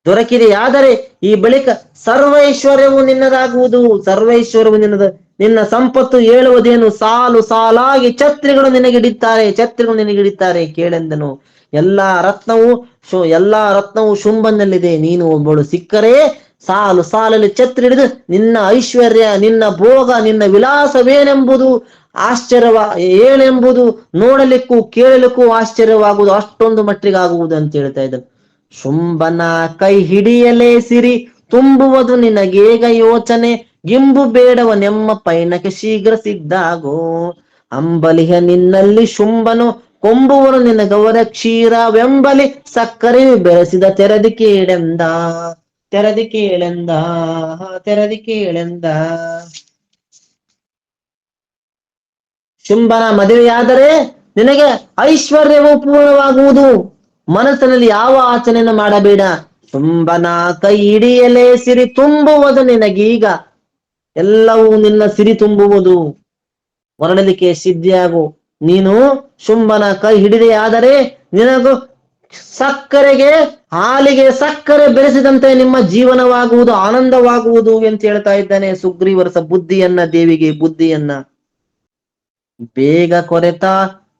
ದೊರಕಿದೆ. ಆದರೆ ಈ ಬಳಿಕ ಸರ್ವೈಶ್ವರ್ಯವು ನಿನ್ನದಾಗುವುದು, ಸರ್ವೈಶ್ವರ್ಯವು ನಿನ್ನದು. ನಿನ್ನ ಸಂಪತ್ತು ಹೇಳುವುದೇನು, ಸಾಲು ಸಾಲಾಗಿ ಛತ್ರಿಗಳು ನಿನಗಿಡಿತಾರೆ, ಛತ್ರಿಗಳು ನಿನಗಿಡಿತಾರೆ ಕೇಳೆಂದನು. ಎಲ್ಲಾ ರತ್ನವು ಶುಂಭನಲ್ಲಿದೆ. ನೀನು ಒಬ್ಬಳು ಸಿಕ್ಕರೆ ಸಾಲು ಸಾಲಲ್ಲಿ ಛತ್ರಿ ಹಿಡಿದು ನಿನ್ನ ಐಶ್ವರ್ಯ, ನಿನ್ನ ಭೋಗ, ನಿನ್ನ ವಿಲಾಸವೇನೆಂಬುದು ಏನೆಂಬುದು ನೋಡಲಿಕ್ಕೂ ಕೇಳಲಿಕ್ಕೂ ಆಶ್ಚರ್ಯವಾಗುವುದು, ಅಷ್ಟೊಂದು ಮಟ್ಟಿಗಾಗುವುದು ಅಂತ ಹೇಳ್ತಾ ಇದ್ದರು. ಶುಂಭನ ಕೈ ಹಿಡಿಯಲೇ ಸಿರಿ ತುಂಬುವುದು ನಿನಗೇಗ ಯೋಚನೆ, ಗಿಂಬು ಬೇಡವ ನೆಮ್ಮ ಪೈನಕ್ಕೆ ಶೀಘ್ರ ಸಿದ್ಧಾಗೋ. ಅಂಬಲಿಹ ನಿನ್ನಲ್ಲಿ ಶುಂಭನು ಕೊಂಬುವನು ನಿನಗವರ ಕ್ಷೀರವೆಂಬಲಿ ಸಕ್ಕರೆಯು ಬೆರೆಸಿದ ತೆರದಿ ಕೇಳೆಂದ, ತೆರದಿ ಕೇಳೆಂದ, ತೆರದಿ ಕೇಳೆಂದ. ಶುಂಭನ ಮದುವೆಯಾದರೆ ನಿನಗೆ ಐಶ್ವರ್ಯವು ಪೂರ್ಣವಾಗುವುದು. ಮನಸ್ಸಿನಲ್ಲಿ ಯಾವ ಆಚರಣೆಯನ್ನು ಮಾಡಬೇಡ. ಶುಂಭನ ಕೈ ಹಿಡಿಯಲೇ ಸಿರಿ ತುಂಬುವುದು ನಿನಗೀಗ, ಎಲ್ಲವೂ ನಿನ್ನ ಸಿರಿ ತುಂಬುವುದು, ಹೊರಡಲಿಕ್ಕೆ ಸಿದ್ಧಿಯಾಗು. ನೀನು ಶುಂಭನ ಕೈ ಹಿಡಿದೆಯಾದರೆ ನಿನಗೂ ಸಕ್ಕರೆಗೆ, ಹಾಲಿಗೆ ಸಕ್ಕರೆ ಬೆರೆಸಿದಂತೆ ನಿಮ್ಮ ಜೀವನವಾಗುವುದು, ಆನಂದವಾಗುವುದು ಅಂತ ಹೇಳ್ತಾ ಇದ್ದಾನೆ ಸುಗ್ರೀವರಸ. ಬುದ್ಧಿಯನ್ನ ದೇವಿಗೆ, ಬುದ್ಧಿಯನ್ನ ಬೇಗ ಕೊರೆತ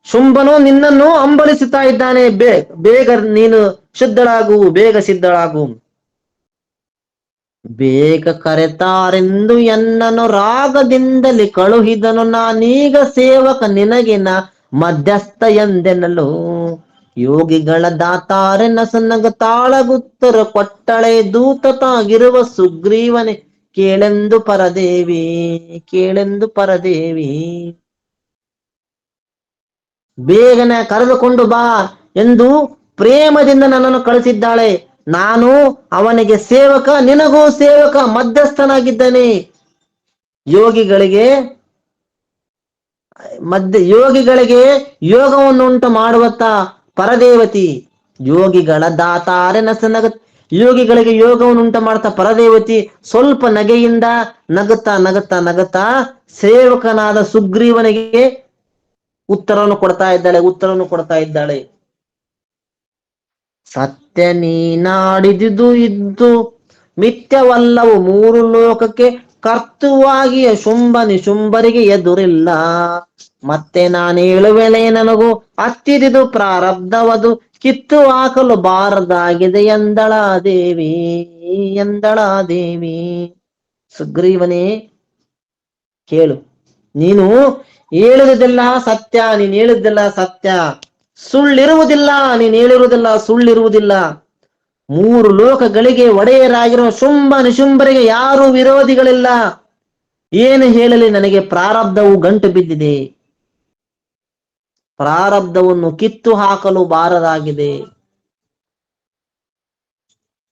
ಶುಂಭನು ನಿನ್ನನ್ನು ಹಂಬಲಿಸುತ್ತಾ ಇದ್ದಾನೆ. ಬೇಗ ನೀನು ಶುದ್ಧಳಾಗು, ಬೇಗ ಸಿದ್ಧಳಾಗು. ಬೇಗ ಕರೆತಾರೆಂದು ಎನ್ನನು ರಾಗದಿಂದಲೇ ಕಳುಹಿದನು, ನಾನೀಗ ಸೇವಕ ನಿನಗಿನ ಮಧ್ಯಸ್ಥ ಎಂದೆನಲು. ಯೋಗಿಗಳ ದಾತಾರೆ ನಸನಗ ತಾಳಗುತ್ತರ ಕೊಟ್ಟಳೆ ದೂತತಾಗಿರುವ ಸುಗ್ರೀವನೇ, ಕೇಳೆಂದು ಪರದೇವಿ, ಕೇಳೆಂದು ಪರದೇವಿ. ಬೇಗನೆ ಕರೆದುಕೊಂಡು ಬಾ ಎಂದು ಪ್ರೇಮದಿಂದ ನನ್ನನ್ನು ಕಳಿಸಿದ್ದಾಳೆ. ನಾನು ಅವನಿಗೆ ಸೇವಕ, ನಿನಗೂ ಸೇವಕ, ಮಧ್ಯಸ್ಥನಾಗಿದ್ದೇನೆ. ಯೋಗಿಗಳಿಗೆ ಯೋಗಿಗಳಿಗೆ ಯೋಗವನ್ನು ಉಂಟು ಮಾಡುವತ್ತ ಪರದೇವತಿ, ಯೋಗಿಗಳ ದಾತಾರೆ ನಸನಗ, ಯೋಗಿಗಳಿಗೆ ಯೋಗವನ್ನು ಉಂಟು ಮಾಡ್ತಾ ಪರದೇವತಿ ಸ್ವಲ್ಪ ನಗೆಯಿಂದ ನಗುತ್ತಾ ನಗುತ್ತಾ ನಗುತ್ತಾ ಸೇವಕನಾದ ಸುಗ್ರೀವನಿಗೆ ಉತ್ತರವನ್ನು ಕೊಡ್ತಾ ಇದ್ದಾಳೆ. ಸತ್ಯ ನೀನಾಡಿದುದು ಇದ್ದು ಮಿಥ್ಯವಲ್ಲವು, ಮೂರು ಲೋಕಕ್ಕೆ ಕರ್ತುವಾಗಿಯ ಶುಂಭರಿಗೆ ಎದುರಿಲ್ಲ. ಮತ್ತೆ ನಾನು ಹೇಳುವೆಳೆ ನನಗೂ ಹತ್ತಿರಿದು ಪ್ರಾರಬ್ಧವದು, ಕಿತ್ತು ಹಾಕಲು ಬಾರದಾಗಿದೆ ಎಂದಳಾದೇವಿ, ಎಂದಳಾದೇವಿ. ಸುಗ್ರೀವನೇ ಕೇಳು, ನೀನು ಹೇಳುವುದಿಲ್ಲ ಸತ್ಯ, ನೀನು ಹೇಳುವುದಿಲ್ಲ ಸತ್ಯ, ಸುಳ್ಳಿರುವುದಿಲ್ಲ, ನೀನು ಹೇಳಿರುವುದಿಲ್ಲ ಸುಳ್ಳಿರುವುದಿಲ್ಲ. ಮೂರು ಲೋಕಗಳಿಗೆ ಒಡೆಯರಾಗಿರುವ ನಿಶುಂಭರಿಗೆ ಯಾರೂ ವಿರೋಧಿಗಳಿಲ್ಲ. ಏನು ಹೇಳಲಿ, ನನಗೆ ಪ್ರಾರಬ್ಧವು ಗಂಟು ಬಿದ್ದಿದೆ, ಪ್ರಾರಬ್ಧವನ್ನು ಕಿತ್ತು ಹಾಕಲು ಬಾರದಾಗಿದೆ.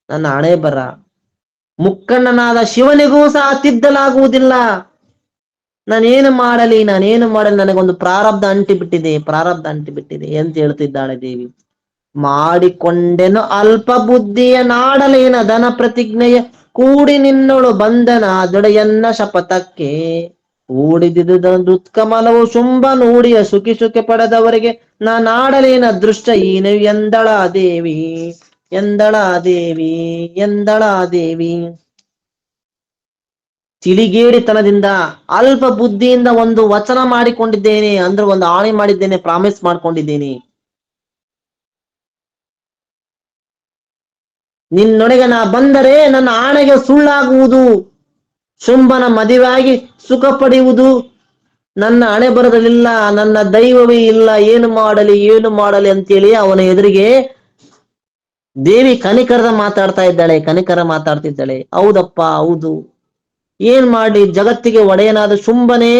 ನನ್ನ ಹಣೆ ಬರ ಮುಕ್ಕಣ್ಣನಾದ ಶಿವನಿಗೂ ಸಹ ತಿದ್ದಲಾಗುವುದಿಲ್ಲ. ನಾನೇನು ಮಾಡಲಿ ನನಗೊಂದು ಪ್ರಾರಬ್ಧ ಅಂಟಿಬಿಟ್ಟಿದೆ ಅಂತ ಹೇಳ್ತಿದ್ದಾಳೆ ದೇವಿ. ಮಾಡಿಕೊಂಡೆನು ಅಲ್ಪ ಬುದ್ಧಿಯ ನಾಡಲೇನ ಧನ ಪ್ರತಿಜ್ಞೆಯ, ಕೂಡಿ ನಿನ್ನೊಳು ಬಂಧನ ದೊಡೆಯನ್ನ ಶಪಥಕ್ಕೆ. ಊಡಿದುತ್ಕಮಲವು ಶುಂಭ ನೋಡಿಯ ಸುಖಿ ಪಡೆದವರಿಗೆ ನಾಡಲೇನ ಅದೃಷ್ಟ ಈನು ಎಂದಳಾದೇವಿ, ಎಂದಳಾದೇವಿ. ತಿಳಿಗೇಡಿತನದಿಂದ ಅಲ್ಪ ಬುದ್ಧಿಯಿಂದ ಒಂದು ವಚನ ಮಾಡಿಕೊಂಡಿದ್ದೇನೆ, ಅಂದ್ರೆ ಒಂದು ಆಣೆ ಮಾಡಿದ್ದೇನೆ, ಪ್ರಾಮಿಸ್ ಮಾಡ್ಕೊಂಡಿದ್ದೇನೆ. ನಿನ್ನೊಳಗೆ ನಾ ಬಂದರೆ ನನ್ನ ಆಣೆಗೆ ಸುಳ್ಳಾಗುವುದು, ಶುಂಭನ ಮದುವೆಯಾಗಿ ಸುಖ ಪಡೆಯುವುದು ನನ್ನ ಹಣೆ ಬರದಲ್ಲಿಲ್ಲ, ನನ್ನ ದೈವವೇ ಇಲ್ಲ, ಏನು ಮಾಡಲಿ ಅಂತೇಳಿ ಅವನ ಎದುರಿಗೆ ದೇವಿ ಕನಿಕರ ಮಾತಾಡ್ತಿದ್ದಾಳೆ. ಹೌದಪ್ಪ, ಹೌದು, ಏನ್ ಮಾಡಿ, ಜಗತ್ತಿಗೆ ಒಡೆಯನಾದ ಶುಂಭನೇ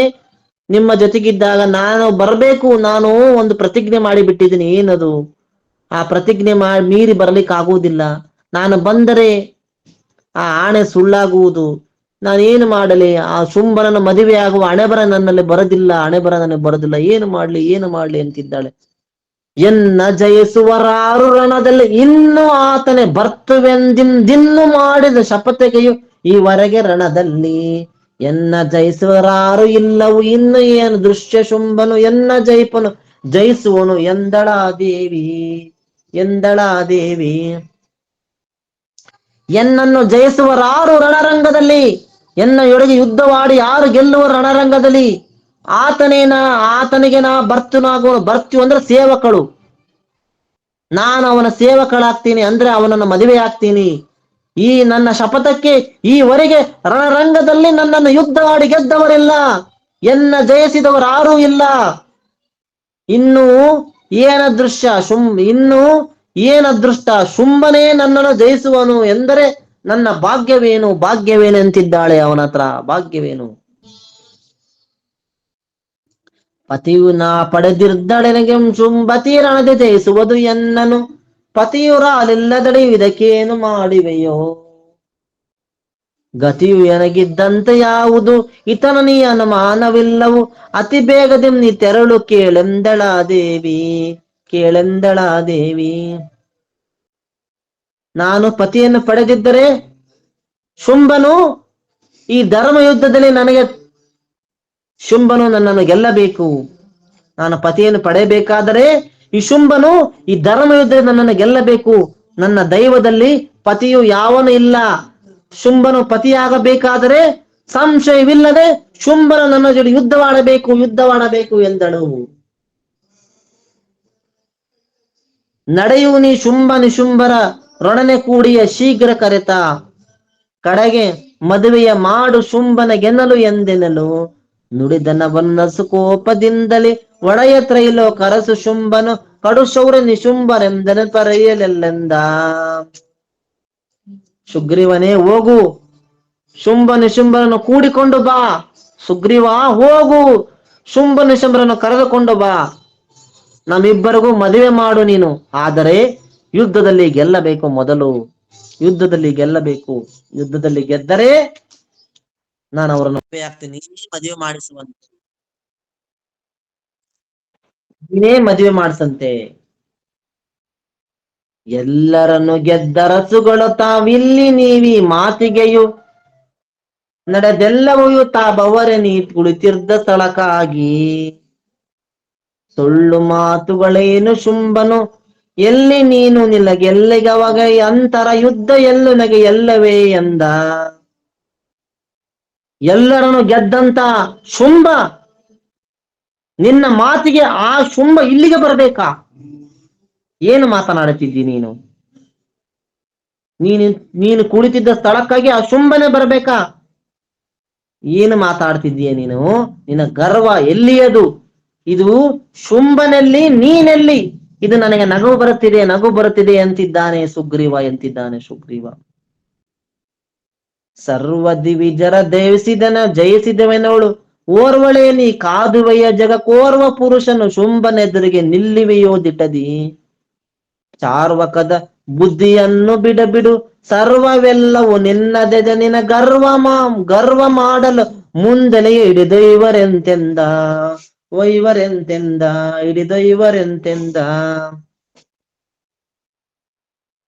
ನಿಮ್ಮ ಜೊತೆಗಿದ್ದಾಗ ನಾನು ಬರಬೇಕು. ನಾನು ಒಂದು ಪ್ರತಿಜ್ಞೆ ಮಾಡಿ ಬಿಟ್ಟಿದ್ದೀನಿ, ಏನದು, ಆ ಪ್ರತಿಜ್ಞೆ ಮೀರಿ ಬರ್ಲಿಕ್ಕೆ ಆಗುವುದಿಲ್ಲ. ನಾನು ಬಂದರೆ ಆ ಆಣೆ ಸುಳ್ಳಾಗುವುದು. ನಾನೇನು ಮಾಡಲಿ, ಆ ಶುಂಭನನ್ನು ಮದುವೆ ಆಗುವ ಹಣೆಬರ ನನಗೆ ಬರೋದಿಲ್ಲ, ಏನು ಮಾಡ್ಲಿ ಅಂತಿದ್ದಾಳೆ. ಎನ್ನ ಜಯಿಸುವರಾರು ರಣದಲ್ಲಿ ಇನ್ನು ಆತನೇ ಬರ್ತುವೆಂದಿನ್ನು ಮಾಡಿದ ಶಪಥೆಗೆಯು ಈವರೆಗೆ ರಣದಲ್ಲಿ. ಎನ್ನ ಜಯಿಸುವರಾರು ಇಲ್ಲವು ಇನ್ನು ಏನು ದೃಶ್ಯ ಶುಂಭನು, ಎನ್ನ ಜಯಿಸುವನು ಎಂದಳಾದೇವಿ. ಎನ್ನನ್ನು ಜಯಿಸುವರಾರು ರಣರಂಗದಲ್ಲಿ, ಎನ್ನೊಳಗೆ ಯುದ್ಧವಾಡಿ ಯಾರು ಗೆಲ್ಲುವ ರಣರಂಗದಲ್ಲಿ ಆತನಿಗೆ ನಾ ಬರ್ತು ಅಂದ್ರೆ ಸೇವಕಳು, ನಾನು ಅವನ ಸೇವಕಳಾಗ್ತೀನಿ, ಅಂದ್ರೆ ಅವನನ್ನು ಮದುವೆ ಆಗ್ತೀನಿ. ಈ ನನ್ನ ಶಪಥಕ್ಕೆ ಈವರೆಗೆ ರಣರಂಗದಲ್ಲಿ ನನ್ನನ್ನು ಯುದ್ಧವಾಡಿ ಗೆದ್ದವರಿಲ್ಲ, ಎನ್ನ ಜಯಿಸಿದವರಾರೂ ಇಲ್ಲ. ಇನ್ನು ಏನದೃಷ್ಟ ಶುಂಭನೇ ನನ್ನನ್ನು ಜಯಿಸುವನು ಎಂದರೆ ನನ್ನ ಭಾಗ್ಯವೇನು ಅಂತಿದ್ದಾಳೆ ಅವನ ಹತ್ರ. ಭಾಗ್ಯವೇನು, ಪತಿಯು ನಾ ಪಡೆದಿರ್ದಳೆನಗೆ ಶುಂಭತಿ ರಣದೆ ಜಯಿಸುವುದು ಎನ್ನನು, ಪತಿಯುರಾಲಿಲ್ಲದಡೆ ಇದಕ್ಕೇನು ಮಾಡಿವೆಯೋ. ಗತಿಯು ಎನಗಿದ್ದಂತೆ ಯಾವುದು ಇತನ ನೀ ಅನುಮಾನವಿಲ್ಲವು, ಅತಿ ಬೇಗದೆಂ ನೀ ತೆರಳು ಕೇಳೆಂದಳಾದೇವಿ. ನಾನು ಪತಿಯನ್ನು ಪಡೆದಿದ್ದರೆ ಶುಂಭನು ಈ ಧರ್ಮ ಯುದ್ಧದಲ್ಲಿ ಶುಂಭನು ನನ್ನನ್ನು ಗೆಲ್ಲಬೇಕು. ನಾನು ಪತಿಯನ್ನು ಪಡೆಯಬೇಕಾದರೆ ಈ ಶುಂಭನು ಈ ಧರ್ಮ ಯುದ್ಧದಲ್ಲಿ ನನ್ನನ್ನು ಗೆಲ್ಲಬೇಕು. ನನ್ನ ದೈವದಲ್ಲಿ ಪತಿಯು ಯಾವನು ಇಲ್ಲ. ಶುಂಭನು ಪತಿಯಾಗಬೇಕಾದರೆ ಸಂಶಯವಿಲ್ಲದೆ ಶುಂಭನು ನನ್ನ ಜೊತೆ ಯುದ್ಧವಾಡಬೇಕು ಎಂದಳು. ನಡೆಯು ನೀ ಶುಂಭ ನಿಶುಂಭರ ರೊಡನೆ ಕೂಡಿಯ ಶೀಘ್ರ ಕರೆತ ಕಡೆಗೆ ಮದುವೆಯ ಮಾಡು ಶುಂಭನ ಗೆನ್ನಲು ಎಂದೆನಲು ನುಡಿದನವನ್ನಸು ಕೋಪದಿಂದಲೇ ಒಡೆಯ ತ್ರೈಲೋ ಕರಸು ಶುಂಭನು ಕಡು ಶೌರ್ಯ ನಿಶುಂಭರೆಂದನ ಪರೆಯಲೆಲ್ಲೆಂದ. ಸುಗ್ರೀವನೇ ಹೋಗು, ಶುಂಭ ನಿಶುಂಭರನ್ನು ಕೂಡಿಕೊಂಡು ಬಾ. ಸುಗ್ರೀವ ಹೋಗು, ಶುಂಭ ನಿಶುಂಭರನ್ನು ಕರೆದುಕೊಂಡು ಬಾ. ನಮ್ಮಿಬ್ಬರಿಗೂ ಮದುವೆ ಮಾಡು ನೀನು. ಆದರೆ ಯುದ್ಧದಲ್ಲಿ ಗೆಲ್ಲಬೇಕು. ಮೊದಲು ಯುದ್ಧದಲ್ಲಿ ಗೆಲ್ಲಬೇಕು. ಯುದ್ಧದಲ್ಲಿ ಗೆದ್ದರೆ ನಾನು ಅವರನ್ನು ಮದುವೆ ಆಗ್ತೀನಿ. ಮದುವೆ ಮಾಡಿಸುವಂತೆ, ನೀನೇ ಮದುವೆ ಮಾಡಿಸಂತೆ. ಎಲ್ಲರನ್ನು ಗೆದ್ದ ರಸುಗಳು ತಾವಿಲ್ಲಿ ನೀವಿ ಮಾತಿಗೆಯು ನಡೆದೆಲ್ಲವೂ ತಾ ಬವರೆ ನೀ ಕುಳಿತಿರ್ದ ಸ್ಥಳಕ್ಕಾಗಿ. ಸುಳ್ಳು ಮಾತುಗಳೇನು ಶುಂಭನು ಎಲ್ಲಿ ನೀನು ನಿನಗೆಲ್ಲಿಗವಾಗ ಅಂತರ ಯುದ್ಧ ಎಲ್ಲು ನಗೆ ಎಲ್ಲವೇ ಎಂದ. ಎಲ್ಲರನ್ನು ಗೆದ್ದಂತ ಶುಂಭ ನಿನ್ನ ಮಾತಿಗೆ ಆ ಶುಂಭ ಇಲ್ಲಿಗೆ ಬರಬೇಕಾ? ಏನು ಮಾತನಾಡುತ್ತಿದ್ದಿ ನೀನು? ನೀನು ಕುಳಿತಿದ್ದ ಸ್ಥಳಕ್ಕಾಗಿ ಆ ಶುಂಭನೆ ಬರಬೇಕಾ? ಏನು ಮಾತಾಡ್ತಿದ್ದೀಯ ನೀನು? ನಿನ್ನ ಗರ್ವ ಎಲ್ಲಿಯದು? ಇದು ಶುಂಭನಲ್ಲಿ, ನೀನೆಲ್ಲಿ? ಇದು ನನಗೆ ನಗು ಬರುತ್ತಿದೆ ಅಂತಿದ್ದಾನೆ ಸುಗ್ರೀವ, ಎಂತಿದ್ದಾನೆ ಸುಗ್ರೀವ. ಸರ್ವ ದಿವಿಜರ ಜಯಿಸಿದವೆನವಳು ಓರ್ವಳೇ ನೀ ಕಾದುವೆಯ ಜಗಕ್ಕೋರ್ವ ಪುರುಷನು ಶುಂಭನೆದುರಿಗೆ ನಿಲ್ಲಿವೆಯೋ ದಿಟದಿ. ಚಾರ್ವಕದ ಬುದ್ಧಿಯನ್ನು ಬಿಡು ಸರ್ವವೆಲ್ಲವೂ ನಿನ್ನದೆದ ನಿನ ಗರ್ವ ಮಾಡಲು ಮುಂದೆಲೆ ಹಿಡಿದೈವರೆಂತೆಂದ. ಹಿಡಿದೈವರೆಂತೆಂದ.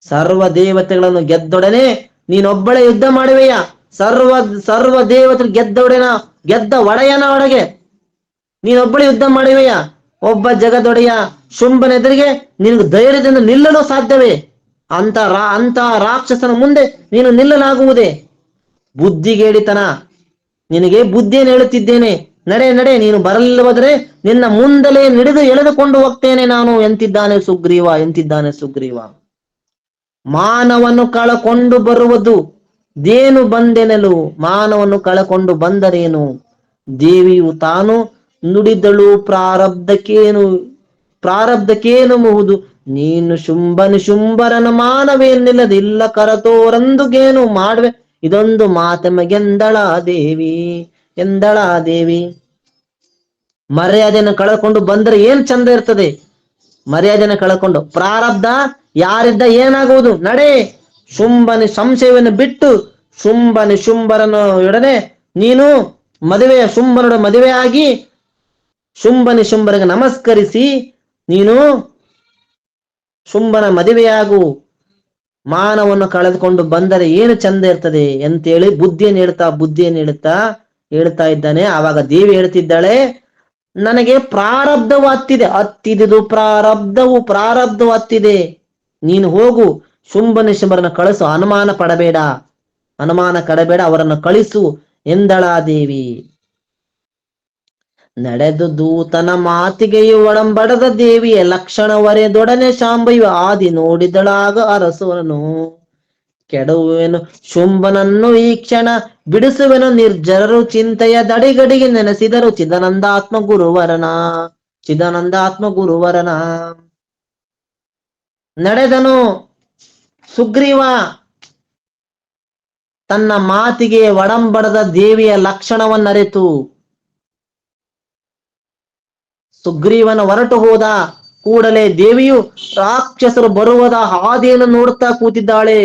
ಸರ್ವ ದೇವತೆಗಳನ್ನು ಗೆದ್ದೊಡನೆ ನೀನೊಬ್ಬಳೆ ಯುದ್ಧ ಮಾಡುವೆಯ? ಸರ್ವ ದೇವತೆ ಗೆದ್ದ ಒಡೆಯನ ಒಳಗೆ ನೀನೊಬ್ಬಳೆ ಯುದ್ಧ ಮಾಡುವೆಯ? ಒಬ್ಬ ಜಗದೊಡೆಯ ಶುಂಭನೆದುರಿಗೆ ನಿನಗೆ ಧೈರ್ಯದಿಂದ ನಿಲ್ಲಲು ಸಾಧ್ಯವೇ? ಅಂತ ರಾಕ್ಷಸನ ಮುಂದೆ ನೀನು ನಿಲ್ಲಲಾಗುವುದೇ? ಬುದ್ಧಿಗೇಡಿತನ. ನಿನಗೆ ಬುದ್ಧಿಯನ್ನು ಹೇಳುತ್ತಿದ್ದೇನೆ. ನಡೆ, ನೀನು ಬರಲಿಲ್ಲವಾದರೆ ನಿನ್ನ ಮುಂದಲೇ ಎಳೆದುಕೊಂಡು ಹೋಗ್ತೇನೆ ನಾನು, ಎಂತಿದ್ದಾನೆ ಸುಗ್ರೀವ. ಮಾನವನ್ನು ಕಳಕೊಂಡು ಬರುವುದು ದೇನು ಬಂದೆನಲು. ಮಾನವನ್ನು ಕಳಕೊಂಡು ಬಂದರೇನು? ದೇವಿಯು ತಾನು ನುಡಿದಳು ಪ್ರಾರಬ್ಧಕ್ಕೇನು ಮುಹುದು. ನೀನು ಶುಂಭರನ ಮಾನವೇನಿಲ್ಲದಿಲ್ಲ ಕರತೋರಂದುಗೇನು ಮಾಡುವೆ ಇದೊಂದು ಮಾತೆಮಗೆಂದಳ ದೇವಿ. ಮರ್ಯಾದೆಯನ್ನು ಕಳಕೊಂಡು ಬಂದರೆ ಏನ್ ಚಂದ ಇರ್ತದೆ? ಮರ್ಯಾದೆಯನ್ನು ಕಳಕೊಂಡು ಪ್ರಾರಬ್ಧ ಯಾರಿದ್ದ ಏನಾಗುವುದು? ನಡೆ, ಸಂಶಯವನ್ನು ಬಿಟ್ಟು ಶುಂಭರನೊಡನೆ ನೀನು ಶುಂಭನೊಡ ಮದುವೆಯಾಗಿ ಶುಂಭರಿಗೆ ನಮಸ್ಕರಿಸಿ ನೀನು ಶುಂಭನ ಮದುವೆಯಾಗು. ಮಾನವನ್ನು ಕಳೆದುಕೊಂಡು ಬಂದರೆ ಏನು ಚಂದ ಇರ್ತದೆ ಅಂತೇಳಿ ಬುದ್ಧಿಯನ್ನು ಹೇಳ್ತಾ ಇದ್ದಾನೆ. ಆವಾಗ ದೇವಿ ಹೇಳ್ತಿದ್ದಾಳೆ, ನನಗೆ ಪ್ರಾರಬ್ಧವು ಹತ್ತಿದುದು ಪ್ರಾರಬ್ಧವು ಹತ್ತಿದೆ. ನೀನು ಹೋಗು, ಶುಂಭರನ್ನ ಕಳಿಸು. ಅನುಮಾನ ಕಡಬೇಡ, ಅವರನ್ನು ಕಳಿಸು ಎಂದಳ ದೇವಿ. ನಡೆದು ದೂತನ ಮಾತಿಗೆಯು ಒಳಂಬಡದ ದೇವಿಯ ಲಕ್ಷಣವರೆದೊಡನೆ ಶಾಂಭವಿಯು ಆದಿ ನೋಡಿದಳಾಗ ಅರಸುವನು. ಕೆಡವುವೆನು ಶುಂಭನನ್ನು ಈ ಕ್ಷಣ ಬಿಡಿಸುವೆನು ನಿರ್ಜರರು ಚಿಂತೆಯ ದಡಿಗಡಿಗೆ ನೆನೆಸಿದರು ಚಿದಾನಂದಾತ್ಮ ಗುರುವರನ. ನಡೆದನು ಸುಗ್ರೀವ ತನ್ನ ಮಾತಿಗೆ ಒಡಂಬಡದ ದೇವಿಯ ಲಕ್ಷಣವನ್ನರಿತು ಸುಗ್ರೀವನ ಹೊರಟು ಹೋದ. ಕೂಡಲೇ ದೇವಿಯು ರಾಕ್ಷಸರು ಬರುವುದ ಹಾದಿಯನ್ನು ನೋಡುತ್ತಾ ಕೂತಿದ್ದಾಳೆ.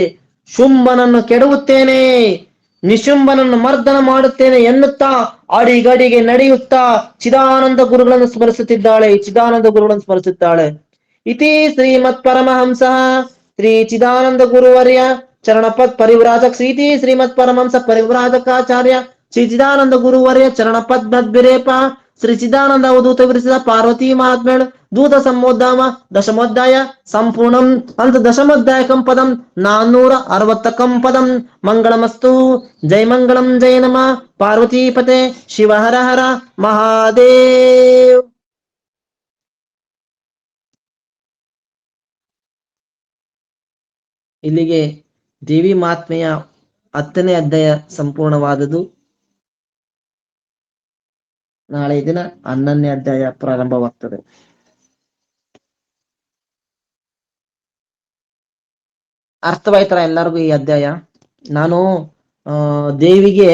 ಶುಂಭನನ್ನು ಕೆಡವುತ್ತೇನೆ, ನಿಶುಂಭನನ್ನು ಮರ್ದನ ಮಾಡುತ್ತೇನೆ ಎನ್ನುತ್ತಾ ಅಡಿಗಡಿಗೆ ನಡೆಯುತ್ತಾ ಚಿದಾನಂದ ಗುರುಗಳನ್ನು ಸ್ಮರಿಸುತ್ತಿದ್ದಾಳೆ. ಇತಿ ಶ್ರೀಮತ್ ಪರಮಹಂಸ ಶ್ರೀ ಚಿದಾನಂದ ಗುರುವರ್ಯ ಚರಣಪತ್ ಪರಿವ್ರಾಜಕ ಶ್ರೀತಿ ಶ್ರೀಮತ್ ಪರಮಹಂಸ ಪರಿವ್ರಾಜಕಾಚಾರ್ಯ ಶ್ರೀ ಚಿದಾನಂದ ಗುರುವರ್ಯ ಚರಣಪದ್ ಮದ್ವಿರೇಪ ಶ್ರೀ ಚಿದಾನಂದ ಅವಧೂತ ವಿರಿಸಿದ ಪಾರ್ವತಿ ಮಹಾತ್ಮೇಳ ದೂತ ಸಂಬೋಧಾಮ ದಶಮೋಧ್ಯಾಯ ಸಂಪೂರ್ಣಂ ಅಂತ ದಶಮೋಧ್ಯಾಯಕಂ ಪದಂ 460 ಪದಂ. ಮಂಗಳಮಸ್ತು. ಜೈ ಮಂಗಳಂ. ಜೈ ನಮಃ ಪಾರ್ವತೀಪತೆ. ಶಿವ ಹರ ಹರ ಮಹಾದೇವ್. ಇಲ್ಲಿಗೆ ದೇವಿ ಮಹಾತ್ಮೆಯ 10ನೇ ಅಧ್ಯಾಯ ಸಂಪೂರ್ಣವಾದುದು. ನಾಳೆ ದಿನ 11ನೇ ಅಧ್ಯಾಯ ಪ್ರಾರಂಭವಾಗ್ತದೆ. ಅರ್ಥವಾಯ್ತರ ಎಲ್ಲರಿಗೂ ಈ ಅಧ್ಯಾಯ? ನಾನು ದೇವಿಗೆ